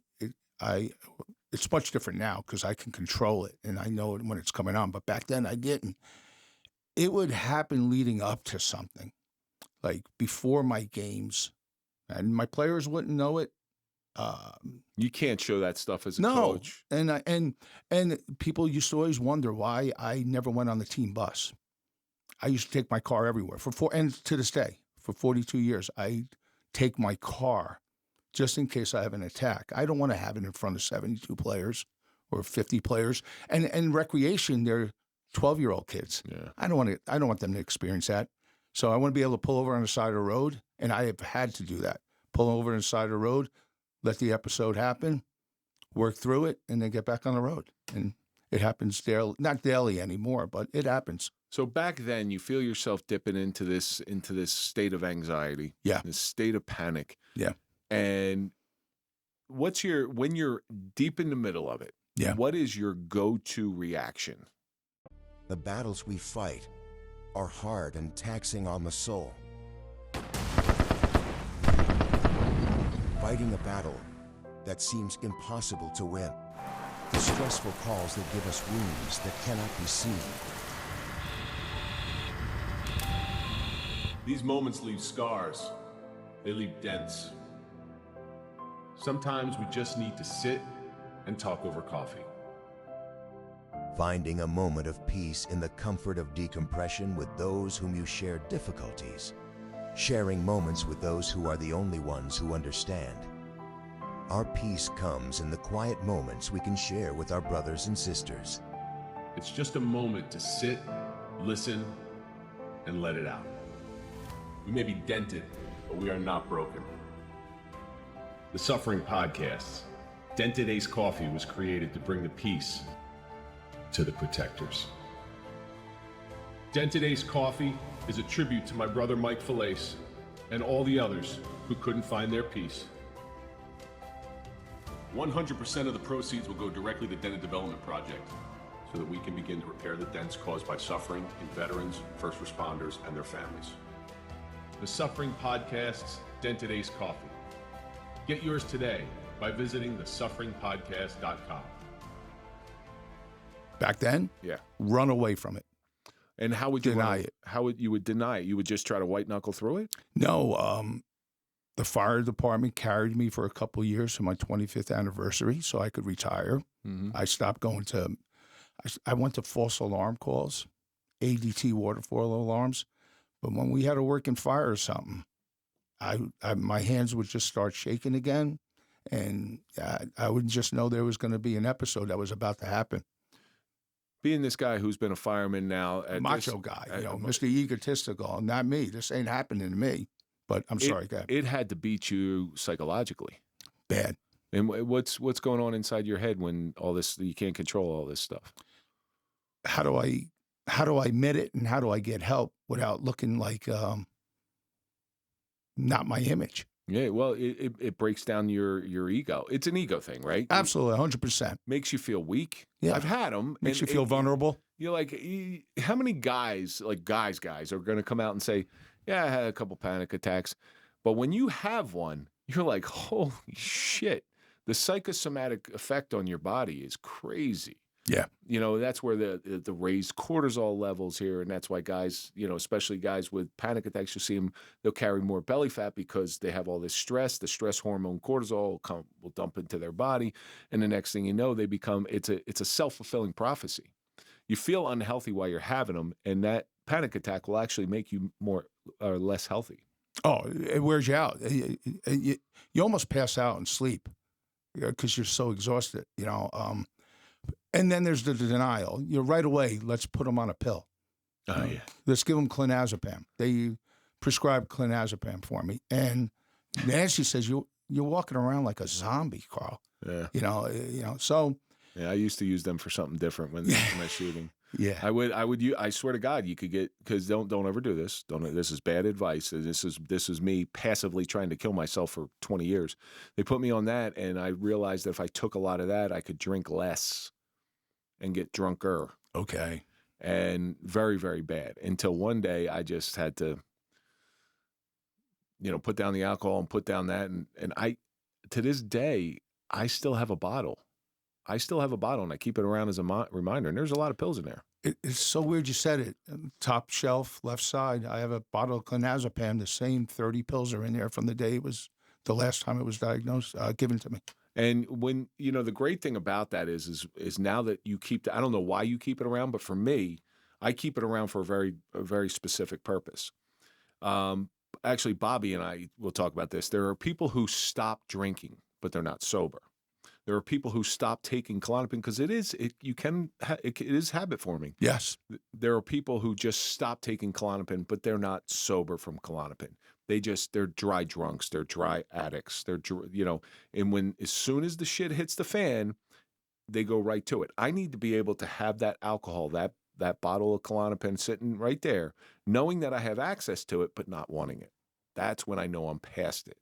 it's much different now because I can control it and I know it when it's coming on. But back then, I didn't. It would happen leading up to something. like before my games, and my players wouldn't know it. You can't show that stuff as a No, coach. and people used to always wonder why I never went on the team bus. I used to take my car everywhere and to this day, for 42 years, I take my car just in case I have an attack. I don't want to have it in front of 72 players or 50 players. And recreation, they're 12-year-old kids. Yeah. I don't want them to experience that. So I want to be able to pull over on the side of the road, and I have had to do that. Pull over on the side of the road, let the episode happen, work through it, and then get back on the road. And it happens daily, not daily anymore, but it happens. So back then, you feel yourself dipping into this state of anxiety, Yeah, this state of panic. yeah, And when you're deep in the middle of it, yeah. what is your go-to reaction? The battles we fight are hard and taxing on the soul. Fighting a battle that seems impossible to win. The stressful calls that give us wounds that cannot be seen. These moments leave scars. They leave dents. Sometimes we just need to sit and talk over coffee. Finding a moment of peace in the comfort of decompression with those whom you share difficulties. Sharing moments with those who are the only ones who understand. Our peace comes in the quiet moments we can share with our brothers and sisters. It's just a moment to sit, listen, and let it out. We may be dented, but we are not broken. The Suffering Podcast, Dented Ace Coffee, was created to bring the peace to the protectors. Dented Ace Coffee is a tribute to my brother Mike Felice and all the others who couldn't find their peace. 100% of the proceeds will go directly to Dented Development Project so that we can begin to repair the dents caused by suffering in veterans, first responders, and their families. The Suffering Podcast's Dented Ace Coffee. Get yours today by visiting thesufferingpodcast.com. Back then, Yeah. run away from it. And how would you Deny it. How would you deny it? You would just try to white knuckle through it? No, the fire department carried me for a couple of years for my 25th anniversary so I could retire. Mm-hmm. I stopped going to, I went to false alarm calls, ADT waterfall alarms. But when we had to work in fire or something, my hands would just start shaking again. And I would just know there was going to be an episode that was about to happen. Being this guy who's been a fireman now, Macho guy, Mr. Egotistical. Not me. This ain't happening to me. But I'm sorry, guy. It had to beat you psychologically. Bad. And what's going on inside your head when all this, you can't control all this stuff? How do I admit it, and how do I get help without looking like not my image? Yeah, well, it breaks down your ego. It's an ego thing, right? Absolutely, 100%. Makes you feel weak. Yeah. I've had them. Makes you feel vulnerable. You're like, how many guys, like guys are going to come out and say, yeah, I had a couple panic attacks. But when you have one, you're like, holy shit. The psychosomatic effect on your body is crazy. Yeah. That's where the raised cortisol levels here, and that's why guys, especially guys with panic attacks, you see them, they'll carry more belly fat because they have all this stress. The stress hormone cortisol will dump into their body, and the next thing you know, they become, it's a self-fulfilling prophecy. You feel unhealthy while you're having them, and that panic attack will actually make you more or less healthy. Oh, it wears you out. You almost pass out and sleep because you're so exhausted, And then there's the denial. Right away, let's put them on a pill. Oh, yeah. Let's give them clonazepam. They prescribed clonazepam for me. And Nancy says, you're walking around like a zombie, Carl. Yeah. So. Yeah, I used to use them for something different when my shooting. Yeah. I swear to God, you could get, because don't ever do this. This is bad advice. This is me passively trying to kill myself for 20 years. They put me on that, and I realized that if I took a lot of that, I could drink less and get drunker. Okay. And very, very bad. Until one day I just had to, put down the alcohol and put down that. And I, to this day, I still have a bottle. And I keep it around as a reminder. And there's a lot of pills in there. It's so weird you said it. Top shelf, left side, I have a bottle of clonazepam. The same 30 pills are in there from the day it was the last time it was diagnosed, given to me. And when, the great thing about that is now that you keep, I don't know why you keep it around, but for me, I keep it around for a very specific purpose. Actually, Bobby and I will talk about this. There are people who stop drinking, but they're not sober. There are people who stop taking Klonopin because it is habit forming. Yes. There are people who just stop taking Klonopin, but they're not sober from Klonopin. They're dry drunks. They're dry addicts. And as soon as the shit hits the fan, they go right to it. I need to be able to have that alcohol, that bottle of Klonopin sitting right there, knowing that I have access to it, but not wanting it. That's when I know I'm past it.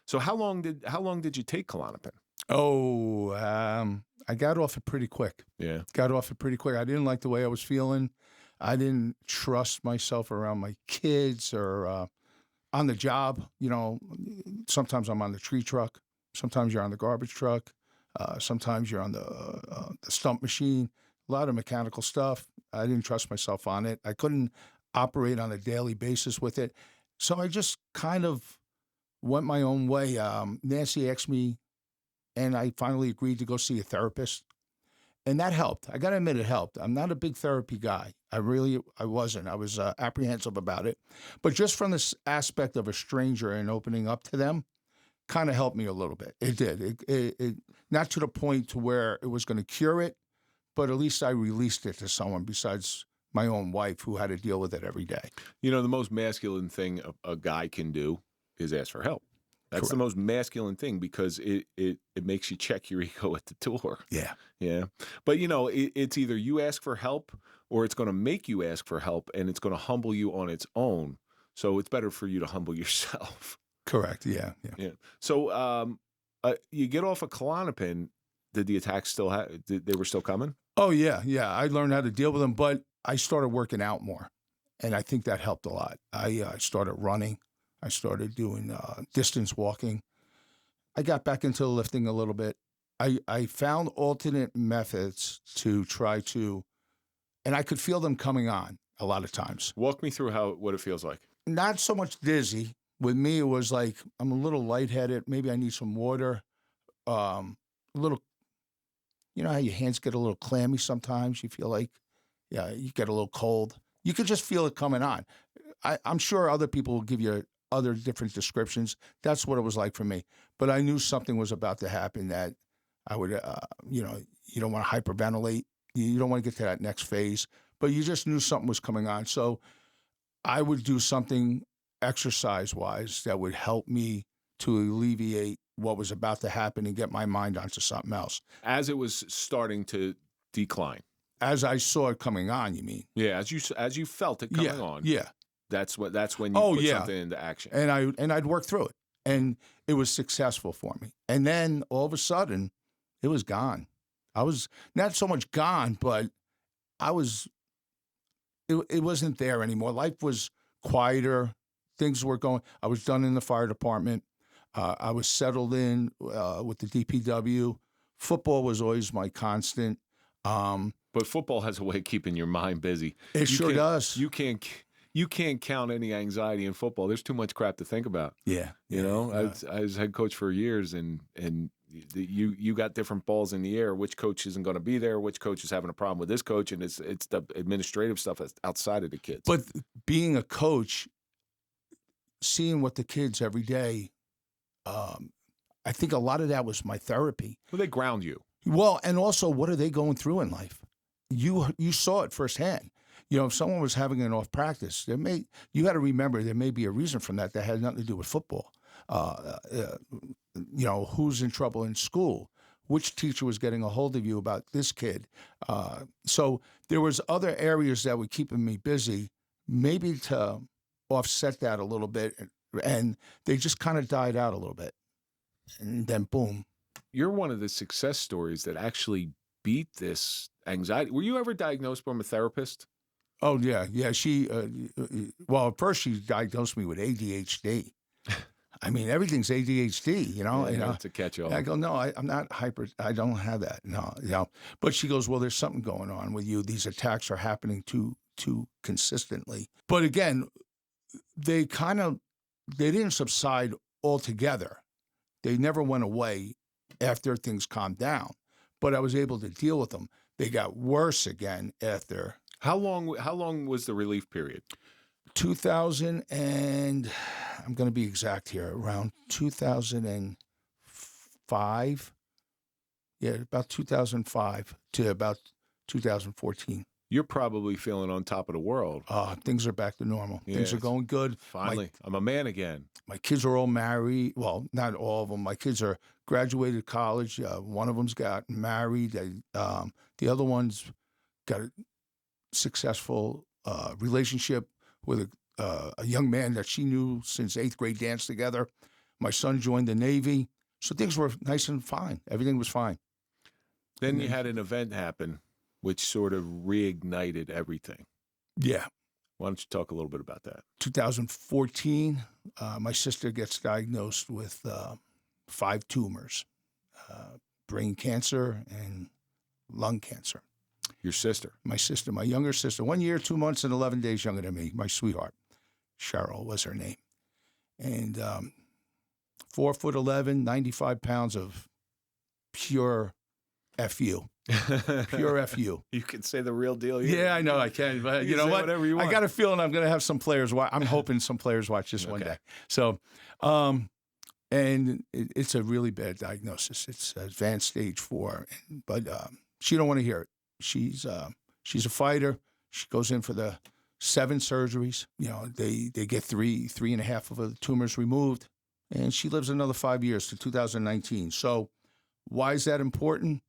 So how long did you take Klonopin? Oh, I got off it pretty quick. Yeah. Got off it pretty quick. I didn't like the way I was feeling. I didn't trust myself around my kids or on the job. Sometimes I'm on the tree truck. Sometimes you're on the garbage truck. Sometimes you're on the stump machine. A lot of mechanical stuff. I didn't trust myself on it. I couldn't operate on a daily basis with it. So I just kind of went my own way. Nancy asked me, and I finally agreed to go see a therapist. And that helped. I got to admit it helped. I'm not a big therapy guy. I wasn't. I was apprehensive about it. But just from this aspect of a stranger and opening up to them kind of helped me a little bit. It did. It not to the point to where it was going to cure it, but at least I released it to someone besides my own wife who had to deal with it every day. The most masculine thing a guy can do is ask for help. That's Correct. the most masculine thing because it makes you check your ego at the door. Yeah. Yeah. But, it's either you ask for help or it's going to make you ask for help and it's going to humble you on its own. So it's better for you to humble yourself. Correct. Yeah. So you get off of Klonopin. Did the attacks they were still coming? Oh, yeah. Yeah. I learned how to deal with them, but I started working out more. And I think that helped a lot. I started running. I started doing distance walking. I got back into lifting a little bit. I found alternate methods to try to, and I could feel them coming on a lot of times. Walk me through what it feels like. Not so much dizzy. With me, it was like I'm a little lightheaded. Maybe I need some water. A little, how your hands get a little clammy sometimes. You feel like, you get a little cold. You could just feel it coming on. I'm sure other people will give you other different descriptions. That's what it was like for me. But I knew something was about to happen that I would, you don't want to hyperventilate. You don't want to get to that next phase. But you just knew something was coming on. So I would do something exercise-wise that would help me to alleviate what was about to happen and get my mind onto something else. As it was starting to decline. As I saw it coming on, you mean? Yeah, as you felt it coming on. Yeah. That's when you put something into action. And I'd work through it. And it was successful for me. And then all of a sudden, it was gone. I was not so much gone, but it wasn't there anymore. Life was quieter. Things were going. I was done in the fire department. I was settled in with the DPW. Football was always my constant. But football has a way of keeping your mind busy. It sure does. You can't count any anxiety in football. There's too much crap to think about. Yeah. I was head coach for years, and you got different balls in the air. Which coach isn't going to be there? Which coach is having a problem with this coach? And it's the administrative stuff that's outside of the kids. But being a coach, seeing what the kids every day, I think a lot of that was my therapy. Well, they ground you. Well, and also, what are they going through in life? You saw it firsthand. If someone was having an off practice, you got to remember there may be a reason from that had nothing to do with football. Who's in trouble in school? Which teacher was getting a hold of you about this kid? So there was other areas that were keeping me busy, maybe to offset that a little bit, and they just kind of died out a little bit. And then boom. You're one of the success stories that actually beat this anxiety. Were you ever diagnosed from a therapist? Oh, yeah. Yeah, she, well, at first she diagnosed me with ADHD. I mean, everything's ADHD, you know. It's a catch-all. I go, no, I'm not hyper. I don't have that. No, you know. But she goes, well, there's something going on with you. These attacks are happening too consistently. But again, they didn't subside altogether. They never went away after things calmed down. But I was able to deal with them. They got worse again after. How long was the relief period? 2000 and I'm going to be exact here, around 2005. Yeah, about 2005 to about 2014. You're probably feeling on top of the world. Things are back to normal. Yeah, things are going good. Finally, I'm a man again. My kids are all married. Well, not all of them. My kids are graduated college. One of them's got married. The other one's got a successful relationship with a young man that she knew since 8th grade, danced together. My son joined the Navy. So things were nice and fine. Everything was fine. Then you had an event happen, which sort of reignited everything. Yeah. Why don't you talk a little bit about that? 2014, my sister gets diagnosed with 5 tumors, brain cancer and lung cancer. Your sister? My sister, my younger sister, 1 year, 2 months, and 11 days younger than me. My sweetheart, Cheryl was her name. And 4'11", 95 pounds of pure FU. Pure FU. You can say the real deal. Yeah, I know I can. But you know what? Whatever you want. I got a feeling I'm going to have some players watch. I'm hoping some players watch this one day. So, and it's a really bad diagnosis. It's advanced stage 4. But she don't want to hear it. She's a fighter. She goes in for the 7 surgeries. You know, they get 3.5 of the tumors removed, and she lives another 5 years to 2019. So, why is that important?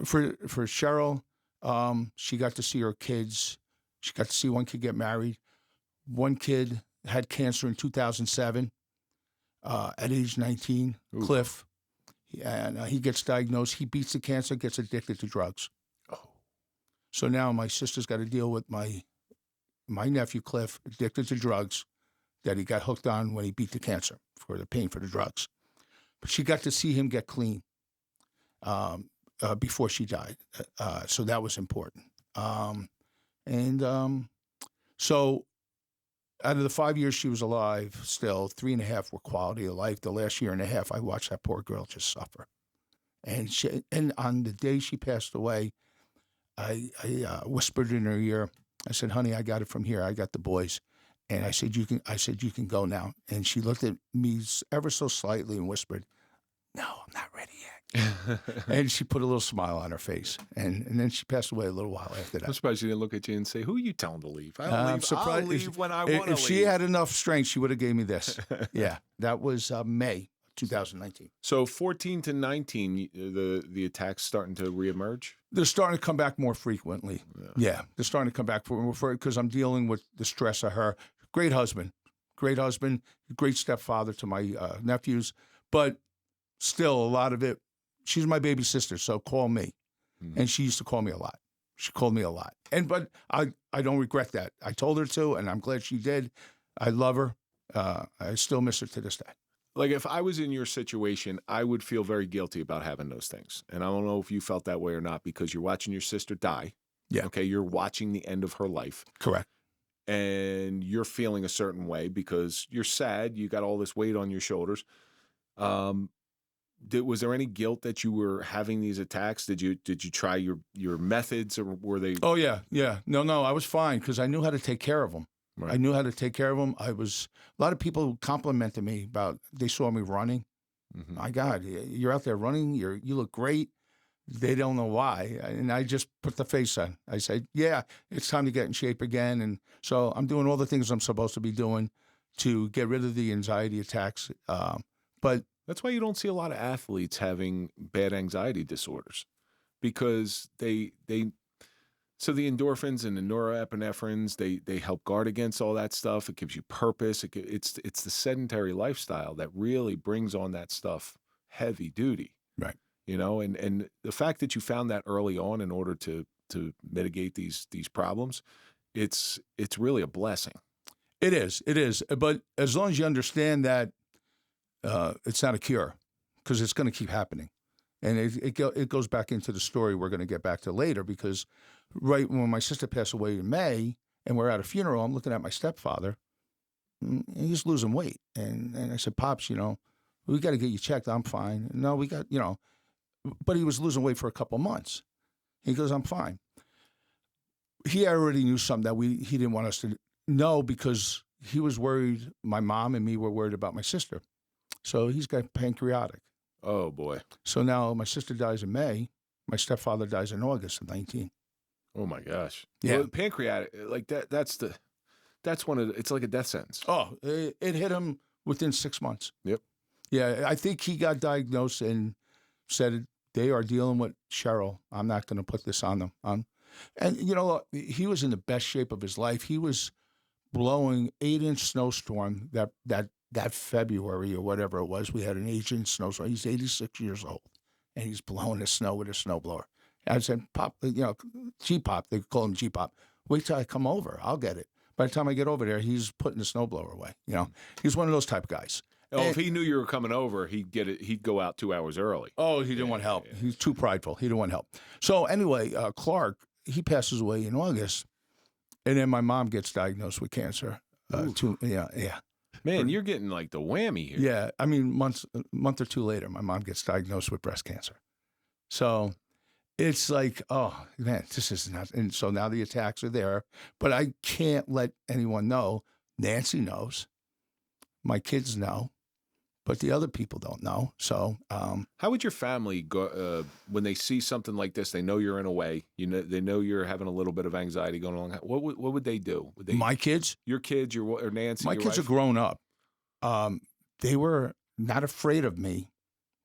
For Cheryl, she got to see her kids. She got to see one kid get married. One kid had cancer in 2007 at age 19, Ooh. Cliff. And he gets diagnosed. He beats the cancer, gets addicted to drugs. Oh. So now my sister's got to deal with my nephew, Cliff, addicted to drugs that he got hooked on when he beat the cancer for the pain for the drugs. But she got to see him get clean before she died. So that was important. So out of the 5 years she was alive, still 3.5 were quality of life. The last 1.5 years, I watched that poor girl just suffer. And on the day she passed away, I whispered in her ear. I said, "Honey, I got it from here. I got the boys." And I said, "You can go now." And she looked at me ever so slightly and whispered, "No, I'm not ready yet." And she put a little smile on her face. And then she passed away a little while after that. I'm surprised she didn't look at you and say, "Who are you telling to leave? I'm surprised. I'll leave when I want to leave." If she had enough strength, she would have gave me this. Yeah, that was May 2019. So 14 to 19, the attacks starting to reemerge? They're starting to come back more frequently. Yeah, they're starting to come back because I'm dealing with the stress of her. Great husband, great stepfather to my nephews, but still a lot of it. She's my baby sister, so call me. And she used to call me a lot. She called me a lot. But I don't regret that. I told her to, and I'm glad she did. I love her. I still miss her to this day. Like, if I was in your situation, I would feel very guilty about having those things. And I don't know if you felt that way or not, because you're watching your sister die. Yeah. Okay, you're watching the end of her life. Correct. And you're feeling a certain way because you're sad. You got all this weight on your shoulders. Was there any guilt that you were having these attacks? Did you try your methods, or were they? Oh yeah. No, I was fine because I knew how to take care of them. Right. I knew how to take care of them. A lot of people complimented me about, they saw me running. Mm-hmm. My God, you're out there running. You look great. They don't know why. And I just put the face on. I said, yeah, it's time to get in shape again. And so I'm doing all the things I'm supposed to be doing to get rid of the anxiety attacks. But that's why you don't see a lot of athletes having bad anxiety disorders, because so the endorphins and the norepinephrines, they help guard against all that stuff. It gives you purpose. It's the sedentary lifestyle that really brings on that stuff heavy duty. Right. You know, and the fact that you found that early on in order to mitigate these problems, it's really a blessing. It is. But as long as you understand that it's not a cure because it's going to keep happening. And it goes back into the story we're going to get back to later, because right when my sister passed away in May and we're at a funeral, I'm looking at my stepfather and he's losing weight. And I said, Pops, we got to get you checked. I'm fine. No, we got, but he was losing weight for a couple months. He goes, I'm fine. He already knew something that he didn't want us to know, because he was worried. My mom and me were worried about my sister. So he's got pancreatic. Oh, boy. So now my sister dies in May. My stepfather dies in August of 19. Oh, my gosh. Yeah. Well, pancreatic, like that's one of it's like a death sentence. Oh, it hit him within 6 months. Yep. Yeah, I think he got diagnosed and said, they are dealing with Cheryl. I'm not going to put this on them. And, he was in the best shape of his life. He was blowing 8-inch snowstorm that February or whatever it was. We had an 8-inch snowstorm. He's 86 years old, and he's blowing the snow with a snowblower. I said, Pop, G-Pop, they call him G-Pop. Wait till I come over. I'll get it. By the time I get over there, he's putting the snowblower away. He's one of those type of guys. Oh, if he knew you were coming over, he'd get it. He'd go out 2 hours early. Oh, he didn't want help. Yeah. He's too prideful. He didn't want help. So anyway, Clark, he passes away in August, and then my mom gets diagnosed with cancer. Man, you're getting like the whammy here. Yeah, I mean, a month or two later, my mom gets diagnosed with breast cancer. So it's like, oh man, this is not. And so now the attacks are there, but I can't let anyone know. Nancy knows, my kids know, but the other people don't know. So, how would your family go when they see something like this? They know you're in a way. They know you're having a little bit of anxiety going along. What would they do? My kids, your kids, or Nancy. My kids are grown up. They were not afraid of me.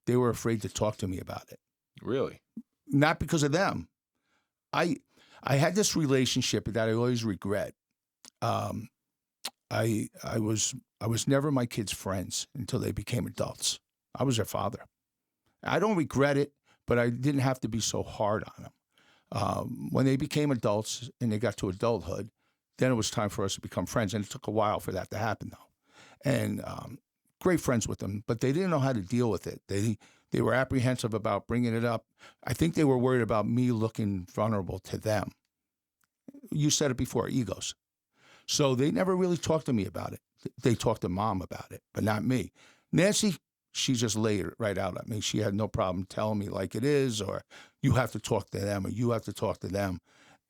They were afraid to talk to me about it. Really? Not because of them. I had this relationship that I always regret. I was never my kids' friends until they became adults. I was their father. I don't regret it, but I didn't have to be so hard on them. When they became adults and they got to adulthood, then it was time for us to become friends. And it took a while for that to happen, though. And great friends with them, but they didn't know how to deal with it. They were apprehensive about bringing it up. I think they were worried about me looking vulnerable to them. You said it before, egos. So they never really talked to me about it. They talked to Mom about it, but not me. Nancy, she just laid it right out at me. She had no problem telling me like it is, or you have to talk to them, or you have to talk to them.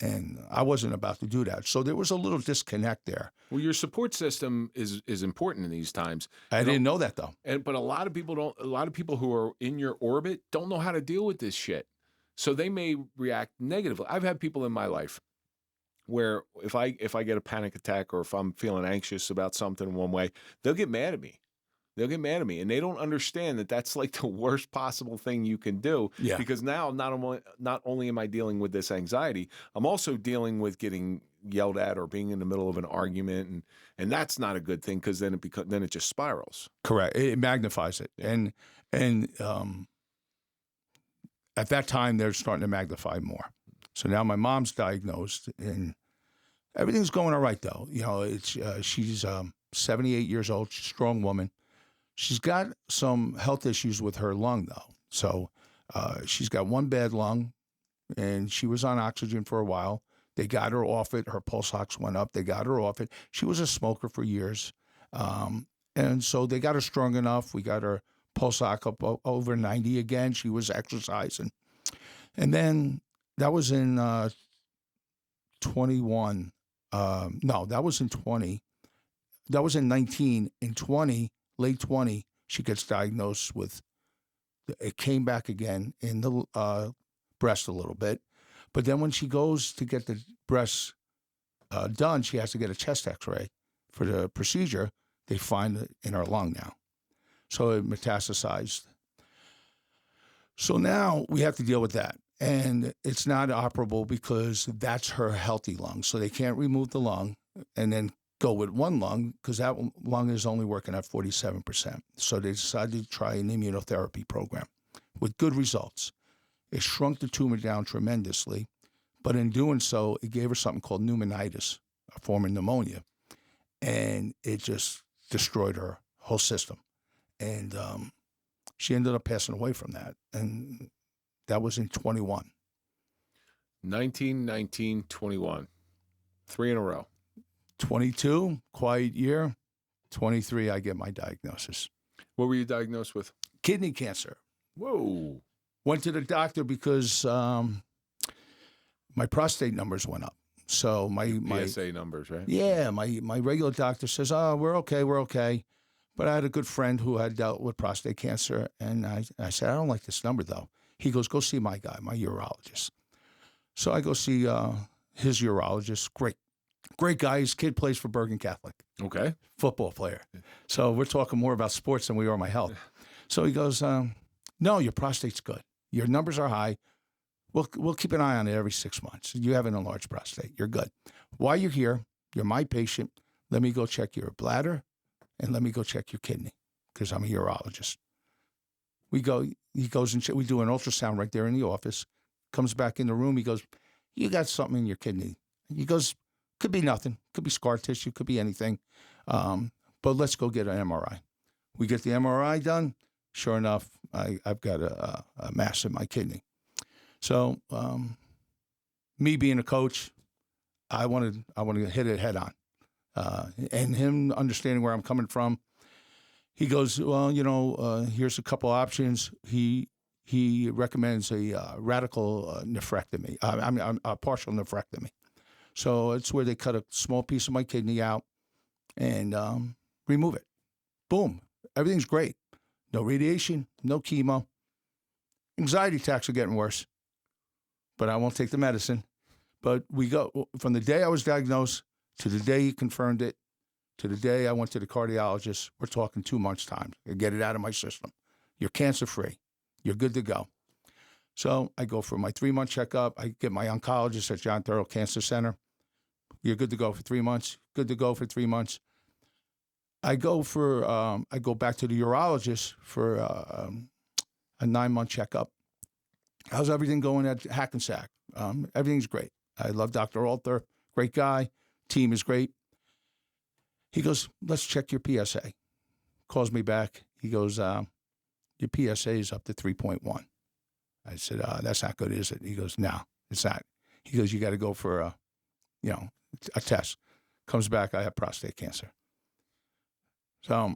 And I wasn't about to do that. So there was a little disconnect there. Well, your support system is important in these times. I didn't know that, though. But a lot of people don't. A lot of people who are in your orbit don't know how to deal with this shit. So they may react negatively. I've had people in my life where if I get a panic attack, or if I'm feeling anxious about something one way, they'll get mad at me. And they don't understand that that's like the worst possible thing you can do. Yeah. Because now not only am I dealing with this anxiety, I'm also dealing with getting yelled at or being in the middle of an argument, and that's not a good thing, because then it just spirals. Correct. It magnifies it. Yeah. And at that time they're starting to magnify more. So now my mom's diagnosed, and everything's going all right, though. She's 78 years old, she's a strong woman. She's got some health issues with her lung, though. So she's got one bad lung, and she was on oxygen for a while. They got her off it. Her pulse ox went up. They got her off it. She was a smoker for years. And so they got her strong enough. We got her pulse ox up over 90 again. She was exercising. And then that was in 21. No, that was in 20. That was in 19. In 20, late 20, she gets diagnosed with, it came back again in the breast a little bit. But then when she goes to get the breast done, she has to get a chest x-ray for the procedure. They find it in her lung now. So it metastasized. So now we have to deal with that. And it's not operable because that's her healthy lung. So they can't remove the lung and then go with one lung, because that lung is only working at 47%. So they decided to try an immunotherapy program with good results. It shrunk the tumor down tremendously, but in doing so, it gave her something called pneumonitis, a form of pneumonia, and it just destroyed her whole system. And she ended up passing away from that. And that was in 21. 19, 19, 21. 3 in a row. 22, quiet year. 23, I get my diagnosis. What were you diagnosed with? Kidney cancer. Whoa. Went to the doctor because my prostate numbers went up. So my PSA numbers, right? Yeah, my regular doctor says, "Oh, we're okay." But I had a good friend who had dealt with prostate cancer, and I said, "I don't like this number, though." He goes, "Go see my guy, my urologist." So I go see his urologist. Great guy. His kid plays for Bergen Catholic. Okay. Football player. So we're talking more about sports than we are my health. So he goes, "No, your prostate's good. Your numbers are high. We'll keep an eye on it every 6 months. You have an enlarged prostate. You're good. While you're here, you're my patient. Let me go check your bladder, and let me go check your kidney, because I'm a urologist." He goes and we do an ultrasound right there in the office. Comes back in the room. He goes, "You got something in your kidney." He goes, "Could be nothing. Could be scar tissue. Could be anything. But let's go get an MRI." We get the MRI done. Sure enough, I've got a mass in my kidney. So, me being a coach, I wanted to hit it head on, and him understanding where I'm coming from. He goes, "Well, here's a couple options." He recommends a radical nephrectomy. A partial nephrectomy. So it's where they cut a small piece of my kidney out and remove it. Boom, everything's great. No radiation, no chemo. Anxiety attacks are getting worse, but I won't take the medicine. But we go from the day I was diagnosed to the day he confirmed it to the day I went to the cardiologist. We're talking 2 months' time to get it out of my system. You're cancer-free. You're good to go. So I go for my 3-month checkup. I get my oncologist at John Thurl Cancer Center. You're good to go for 3 months. Good to go for 3 months. I go back to the urologist for a 9-month checkup. How's everything going at Hackensack? Everything's great. I love Dr. Alter. Great guy. Team is great. He goes, "Let's check your PSA." Calls me back. He goes, "Your PSA is up to 3.1. I said, "That's not good, is it?" He goes, "No, it's not." He goes, "You got to go for a test." Comes back, I have prostate cancer. So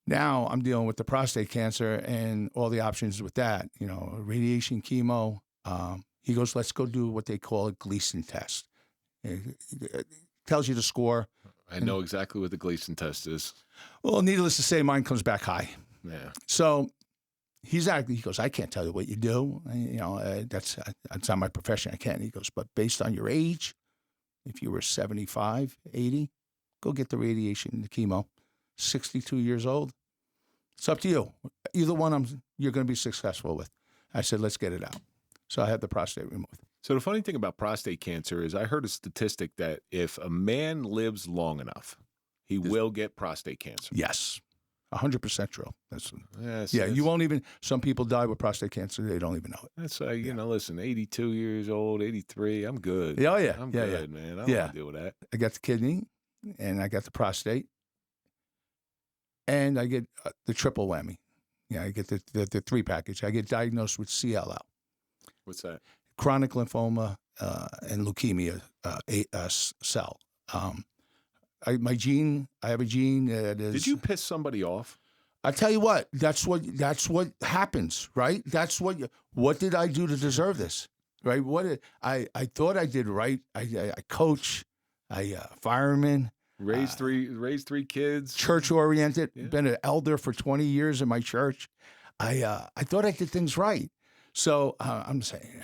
now I'm dealing with the prostate cancer and all the options with that, radiation, chemo. He goes, "Let's go do what they call a Gleason test." It tells you the score. I know exactly what the Gleason test is. Well, needless to say, mine comes back high. Yeah. So he goes, "I can't tell you what you do. That's not my profession. I can't." He goes, "But based on your age, if you were 75, 80, go get the radiation and the chemo. 62 years old, it's up to you. Either one you're going to be successful with." I said, "Let's get it out." So I had the prostate removed. So the funny thing about prostate cancer is I heard a statistic that if a man lives long enough, he will get prostate cancer. Yes. 100% true. Yes, you won't even, some people die with prostate cancer. They don't even know it. That's listen, 82 years old, 83, I'm good. Oh, yeah. I'm good, man. I don't want to deal with that. I got the kidney and I got the prostate and I get the triple whammy. I get the 3 package. I get diagnosed with CLL. What's that? Chronic lymphoma and leukemia cell. I have a gene that is. Did you piss somebody off? I tell you what, that's what happens, right? What did I do to deserve this, right? I thought I did right. I coach, fireman, raised three kids, church oriented. Yeah. Been an elder for 20 years in my church. I thought I did things right. So I'm saying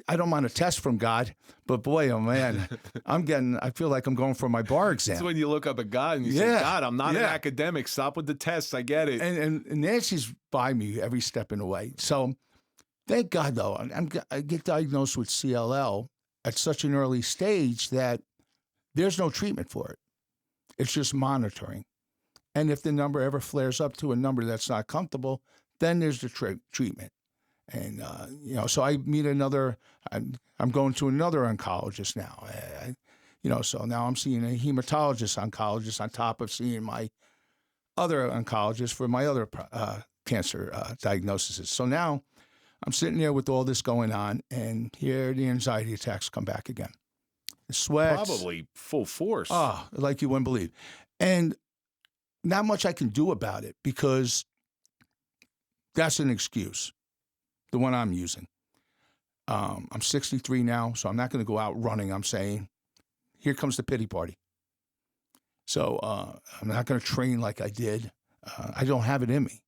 I don't mind a test from God, but boy, oh man, I feel like I'm going for my bar exam. That's when you look up at God and you say, "God, I'm not an academic. Stop with the tests. I get it." And Nancy's by me every step in the way. So thank God, though, I get diagnosed with CLL at such an early stage that there's no treatment for it. It's just monitoring. And if the number ever flares up to a number that's not comfortable, then there's the treatment. And, so I meet I'm going to another oncologist now, so now I'm seeing a hematologist oncologist on top of seeing my other oncologists for my other cancer diagnoses. So now I'm sitting there with all this going on, and here the anxiety attacks come back again. The sweats. Probably full force. Oh, like you wouldn't believe. And not much I can do about it because that's an excuse, the one I'm using. I'm 63 now, so I'm not going to go out running. I'm saying, here comes the pity party. So I'm not going to train like I did. I don't have it in me.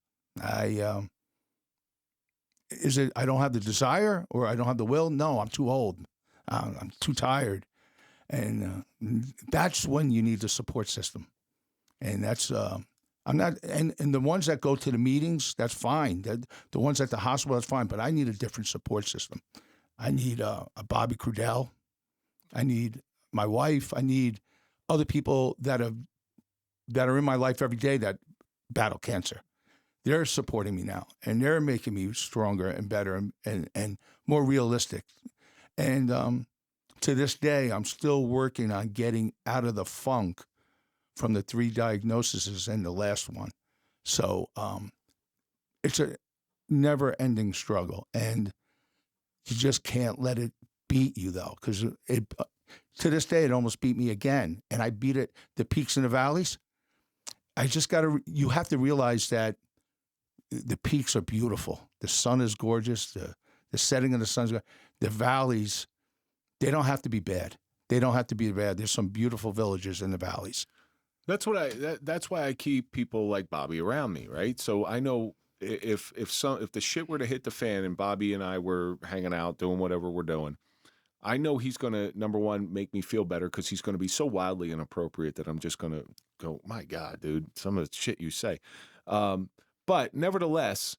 Is it I don't have the desire or I don't have the will? No, I'm too old. I'm too tired. And that's when you need the support system. And that's, I'm not, and the ones that go to the meetings, that's fine. The ones at the hospital, that's fine. But I need a different support system. I need a Bobby Crudell. I need my wife. I need other people that are in my life every day that battle cancer. They're supporting me now, and they're making me stronger and better and more realistic. And to this day, I'm still working on getting out of the funk from the 3 diagnoses and the last one. So it's a never-ending struggle, and you just can't let it beat you, though, because to this day, it almost beat me again, and I beat it, the peaks and the valleys. I just you have to realize that the peaks are beautiful. The sun is gorgeous. The setting of the sun's good. The valleys, they don't have to be bad. They don't have to be bad. There's some beautiful villages in the valleys. That's why I keep people like Bobby around me, right? So I know if the shit were to hit the fan and Bobby and I were hanging out doing whatever we're doing, I know he's going to, number one, make me feel better because he's going to be so wildly inappropriate that I'm just going to go, my God, dude, some of the shit you say. But nevertheless,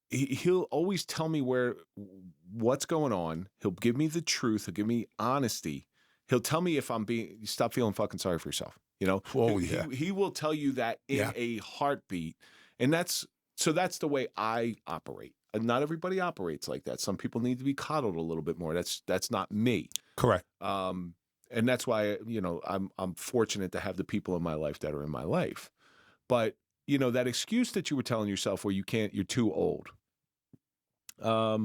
he'll always tell me what's going on. He'll give me the truth. He'll give me honesty. He'll tell me if stop feeling fucking sorry for yourself. You know, oh, yeah. He will tell you that in a heartbeat. And that's the way I operate. And not everybody operates like that. Some people need to be coddled a little bit more. That's not me. Correct. And that's why, I'm fortunate to have the people in my life that are in my life. But, that excuse that you were telling yourself where you're too old. How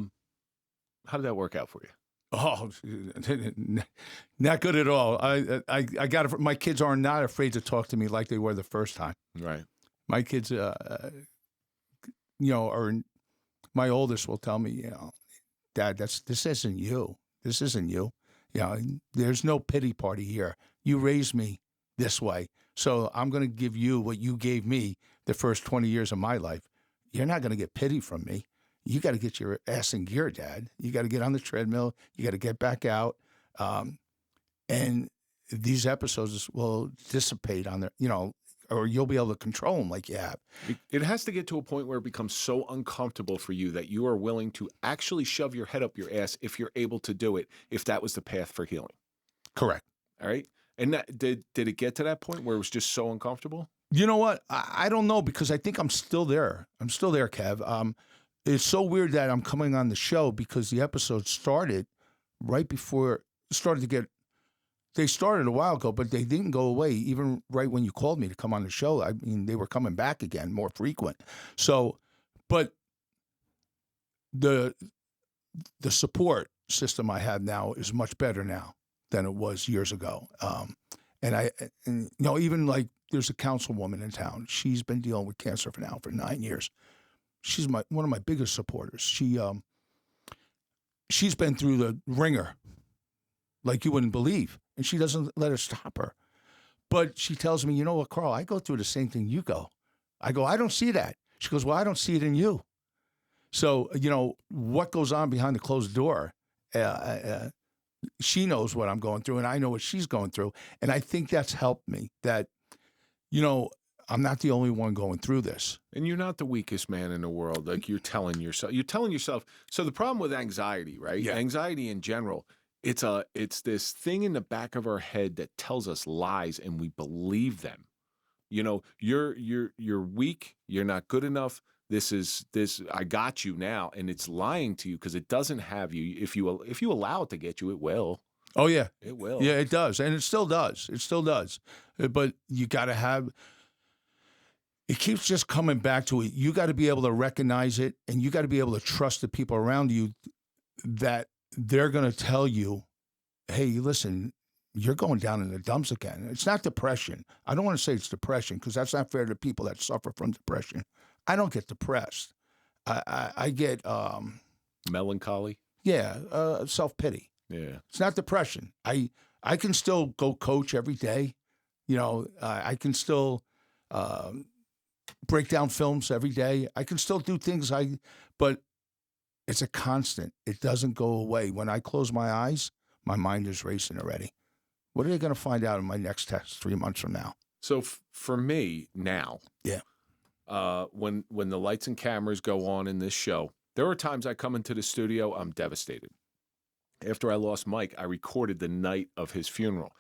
did that work out for you? Oh, not good at all. I got it. My kids are not afraid to talk to me like they were the first time. Right. My kids, my oldest will tell me, Dad, this isn't you. This isn't you. There's no pity party here. You raised me this way. So I'm going to give you what you gave me the first 20 years of my life. You're not going to get pity from me. You got to get your ass in gear, Dad. You got to get on the treadmill. You got to get back out. And these episodes will dissipate on their, or you'll be able to control them like you have. It has to get to a point where it becomes so uncomfortable for you that you are willing to actually shove your head up your ass if you're able to do it, if that was the path for healing. Correct. All right. And did it get to that point where it was just so uncomfortable? You know what? I don't know, because I think I'm still there. I'm still there, Kev. It's so weird that I'm coming on the show because the episode started right before they started a while ago, but they didn't go away even right when you called me to come on the show. I mean, they were coming back again, more frequent. So, but the support system I have now is much better now than it was years ago. And even like there's a councilwoman in town. She's been dealing with cancer for 9 years. She's one of my biggest supporters. She's been through the ringer like you wouldn't believe, and she doesn't let it stop her. But she tells me, you know what, Carl, I go through the same thing you go. I go, I don't see that. She goes, well, I don't see it in you. So, what goes on behind the closed door, she knows what I'm going through, and I know what she's going through. And I think that's helped me that, I'm not the only one going through this. And you're not the weakest man in the world. Like you're telling yourself. So the problem with anxiety, right? Yeah. Anxiety in general, it's this thing in the back of our head that tells us lies and we believe them. You're weak. You're not good enough. I got you now. And it's lying to you because it doesn't have you. If you allow it to get you, it will. Oh yeah. It will. Yeah, it does. And it still does. It still does. But you got to have, it keeps just coming back to it. You got to be able to recognize it, and you got to be able to trust the people around you that they're going to tell you, hey, listen, you're going down in the dumps again. It's not depression. I don't want to say it's depression because that's not fair to people that suffer from depression. I don't get depressed. I get Melancholy. Yeah, self-pity. Yeah. It's not depression. I can still go coach every day. You know, I can still break down films every day. I can still do things but it's a constant. It doesn't go away. When I close my eyes, my mind is racing already. What are they going to find out in my next test 3 months from now? So for me now, yeah, when the lights and cameras go on in this show, there are times I come into the studio, I'm devastated. After I lost Mike, I recorded the night of his funeral.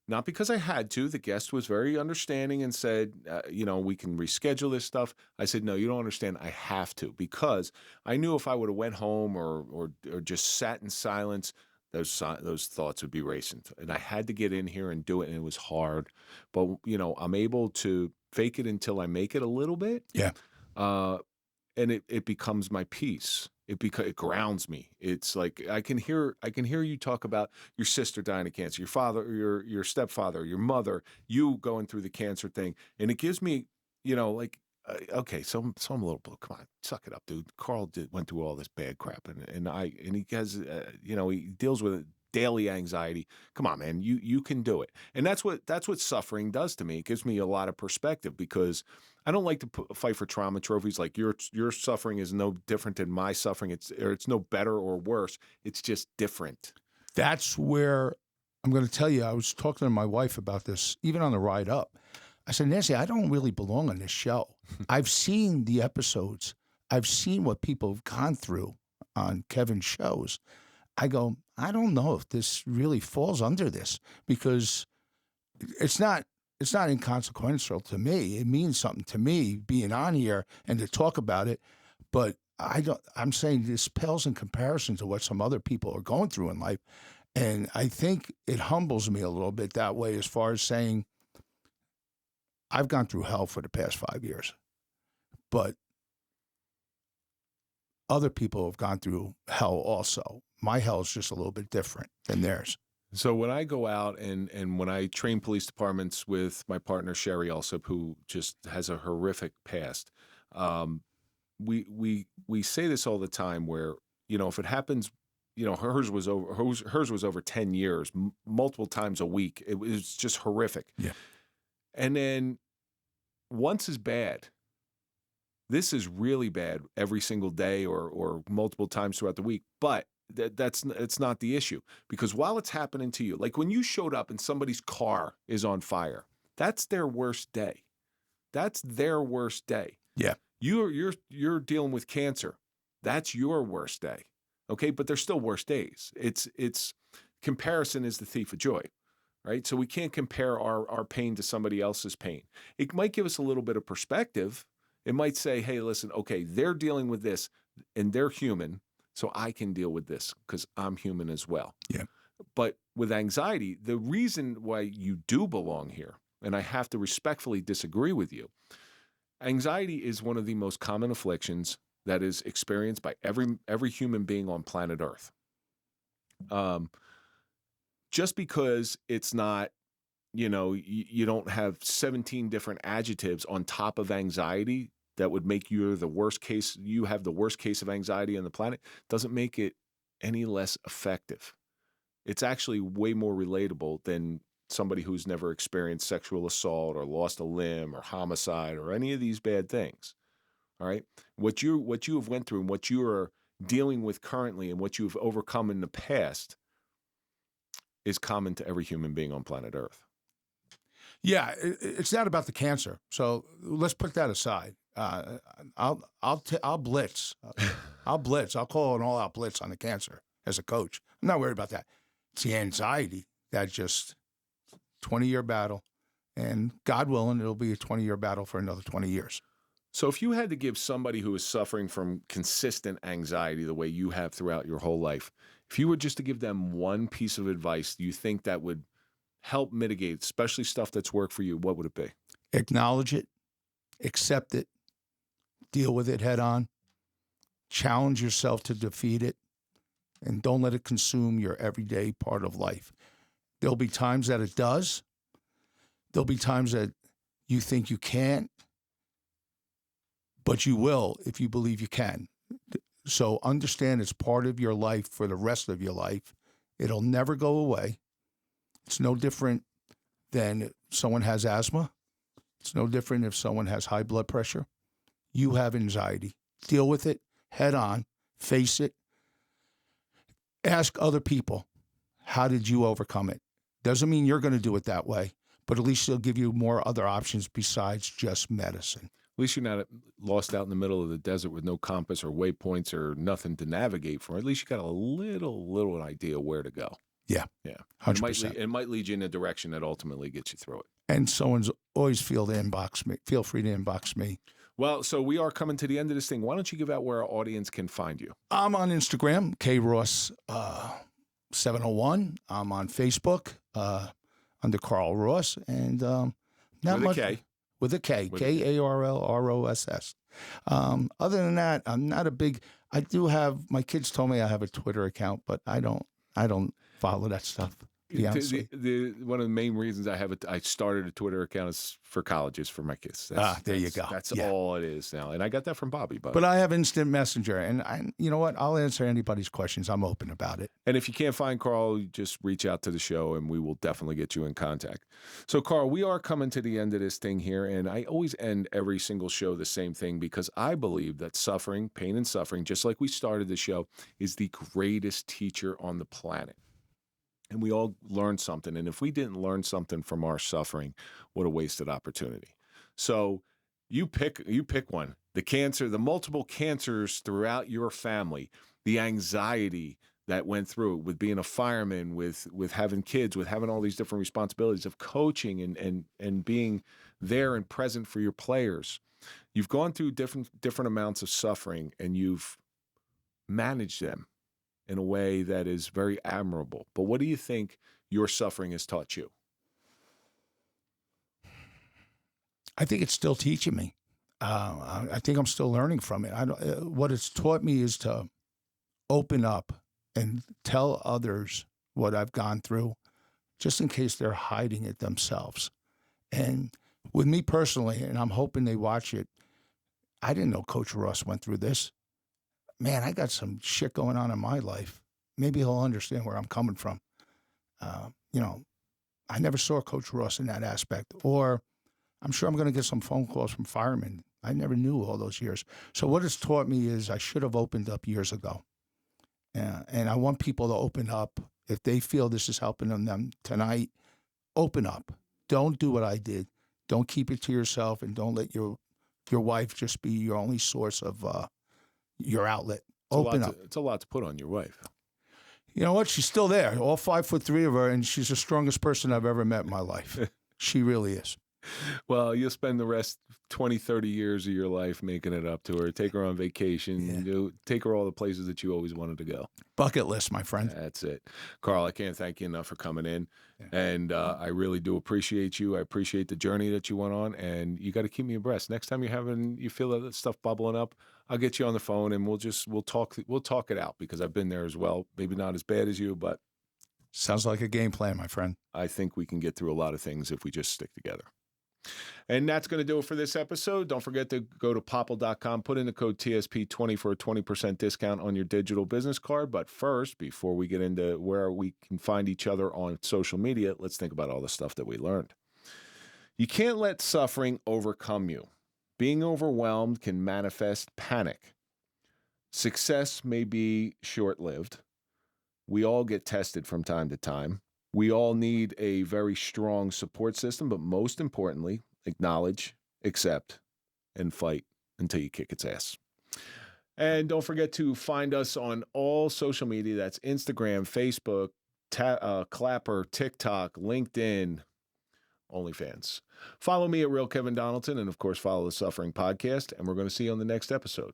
Not because I had to. The guest was very understanding and said, we can reschedule this stuff. I said, no, you don't understand. I have to, because I knew if I would have went home or just sat in silence, those thoughts would be racing. And I had to get in here and do it, and it was hard. But, I'm able to fake it until I make it a little bit. Yeah. And it becomes my peace. It grounds me. It's like I can hear you talk about your sister dying of cancer, your father, your stepfather, your mother, you going through the cancer thing, and it gives me, okay, so I'm a little, come on, suck it up, dude. Carl went through all this bad crap, and he has, he deals with daily anxiety. Come on, man, you can do it. And that's what suffering does to me. It gives me a lot of perspective, because I don't like to fight for trauma trophies. Like your suffering is no different than my suffering. It's no better or worse. It's just different. That's where I'm going to tell you. I was talking to my wife about this, even on the ride up. I said, Nancy, I don't really belong on this show. I've seen the episodes. I've seen what people have gone through on Kevin's shows. I go, I don't know if this really falls under this, because it's not inconsequential to me. It means something to me being on here and to talk about it. But I'm saying this pales in comparison to what some other people are going through in life. And I think it humbles me a little bit that way, as far as saying, I've gone through hell for the past 5 years, but other people have gone through hell also. My hell is just a little bit different than theirs. So when I go out and when I train police departments with my partner, Sherry Alsop, who just has a horrific past, we say this all the time, where, if it happens, hers was over 10 years, multiple times a week. It was just horrific. Yeah. And then once is bad. This is really bad every single day or multiple times throughout the week. But it's not the issue, because while it's happening to you, like when you showed up and somebody's car is on fire, that's their worst day. That's their worst day. Yeah. You're dealing with cancer. That's your worst day. Okay. But there's still worse days. It's comparison is the thief of joy, right? So we can't compare our pain to somebody else's pain. It might give us a little bit of perspective. It might say, hey, listen, okay, they're dealing with this and they're human, so I can deal with this because I'm human as well. Yeah. But with anxiety, the reason why you do belong here, and I have to respectfully disagree with you, anxiety is one of the most common afflictions that is experienced by every human being on planet Earth. Just because it's not, you don't have 17 different adjectives on top of anxiety that would make you the worst case, you have the worst case of anxiety on the planet, doesn't make it any less effective. It's actually way more relatable than somebody who's never experienced sexual assault or lost a limb or homicide or any of these bad things. All right. What you have went through and what you are dealing with currently and what you've overcome in the past is common to every human being on planet Earth. Yeah, it's not about the cancer. So let's put that aside. I'll blitz. I'll blitz. I'll call an all-out blitz on the cancer as a coach. I'm not worried about that. It's the anxiety that just 20-year battle, and God willing, it'll be a 20-year battle for another 20 years. So if you had to give somebody who is suffering from consistent anxiety the way you have throughout your whole life, if you were just to give them one piece of advice, do you think that would help mitigate, especially stuff that's worked for you, what would it be? Acknowledge it accept it, deal with it head on, challenge yourself to defeat it, and don't let it consume your everyday part of life. There'll be times that it does. There'll be times that you think you can't, but you will if you believe you can. So understand it's part of your life for the rest of your life. It'll never go away. It's no different than if someone has asthma. It's no different if someone has high blood pressure. You have anxiety. Deal with it head on. Face it. Ask other people, how did you overcome it? Doesn't mean you're going to do it that way, but at least they'll give you more other options besides just medicine. At least you're not lost out in the middle of the desert with no compass or waypoints or nothing to navigate for. At least you got a little idea where to go. Yeah. 100%. It might lead you in a direction that ultimately gets you through it. And someone's always feel free to inbox me. Well, so we are coming to the end of this thing. Why don't you give out where our audience can find you? I'm on Instagram, KRoss 701. I'm on Facebook under Karl Ross, and not with much. A K. With a K, KarlRoss. Other than that, I'm not a big. I do have. My kids told me I have a Twitter account, but I don't follow that stuff. One of the main reasons I started a Twitter account is for colleges for my kids. There you go. That's all it is now, and I got that from Bobby. But I have instant messenger, and you know what? I'll answer anybody's questions. I'm open about it. And if you can't find Karl, just reach out to the show, and we will definitely get you in contact. So, Karl, we are coming to the end of this thing here, and I always end every single show the same thing because I believe that suffering, pain and suffering, just like we started the show, is the greatest teacher on the planet. And we all learn something. And if we didn't learn something from our suffering, what a wasted opportunity. So you pick one. The cancer, the multiple cancers throughout your family, the anxiety that went through it with being a fireman, with having kids, with having all these different responsibilities of coaching and being there and present for your players. You've gone through different amounts of suffering, and you've managed them in a way that is very admirable. But what do you think your suffering has taught you? I think it's still teaching me. I think I'm still learning from it. What it's taught me is to open up and tell others what I've gone through, just in case they're hiding it themselves. And with me personally, and I'm hoping they watch it, I didn't know Coach Ross went through this. Man, I got some shit going on in my life. Maybe he'll understand where I'm coming from. I never saw Coach Ross in that aspect. Or I'm sure I'm going to get some phone calls from firemen. I never knew all those years. So what it's taught me is I should have opened up years ago. And I want people to open up. If they feel this is helping them tonight, open up. Don't do what I did. Don't keep it to yourself, and don't let your wife just be your only source of your outlet. Open up. It's a lot to put on your wife. You know what? She's still there. All 5'3" of her, and she's the strongest person I've ever met in my life. She really is. Well, you'll spend the rest 20, 30 years of your life making it up to her. Take her on vacation. Take her all the places that you always wanted to go. Bucket list, my friend. That's it. Karl, I can't thank you enough for coming in. And I really do appreciate you. I appreciate the journey that you went on, and you got to keep me abreast. Next time you feel that stuff bubbling up, I'll get you on the phone and we'll talk it out, because I've been there as well. Maybe not as bad as you, but sounds like a game plan, my friend. I think we can get through a lot of things if we just stick together. And that's going to do it for this episode. Don't forget to go to popple.com, put in the code TSP20 for a 20% discount on your digital business card. But first, before we get into where we can find each other on social media, let's think about all the stuff that we learned. You can't let suffering overcome you. Being overwhelmed can manifest panic. Success may be short-lived. We all get tested from time to time. We all need a very strong support system, but most importantly, acknowledge, accept, and fight until you kick its ass. And don't forget to find us on all social media. That's Instagram, Facebook, Clapper, TikTok, LinkedIn, OnlyFans. Follow me at Real Kevin Donaldson, and of course, follow the Suffering Podcast, and we're going to see you on the next episode.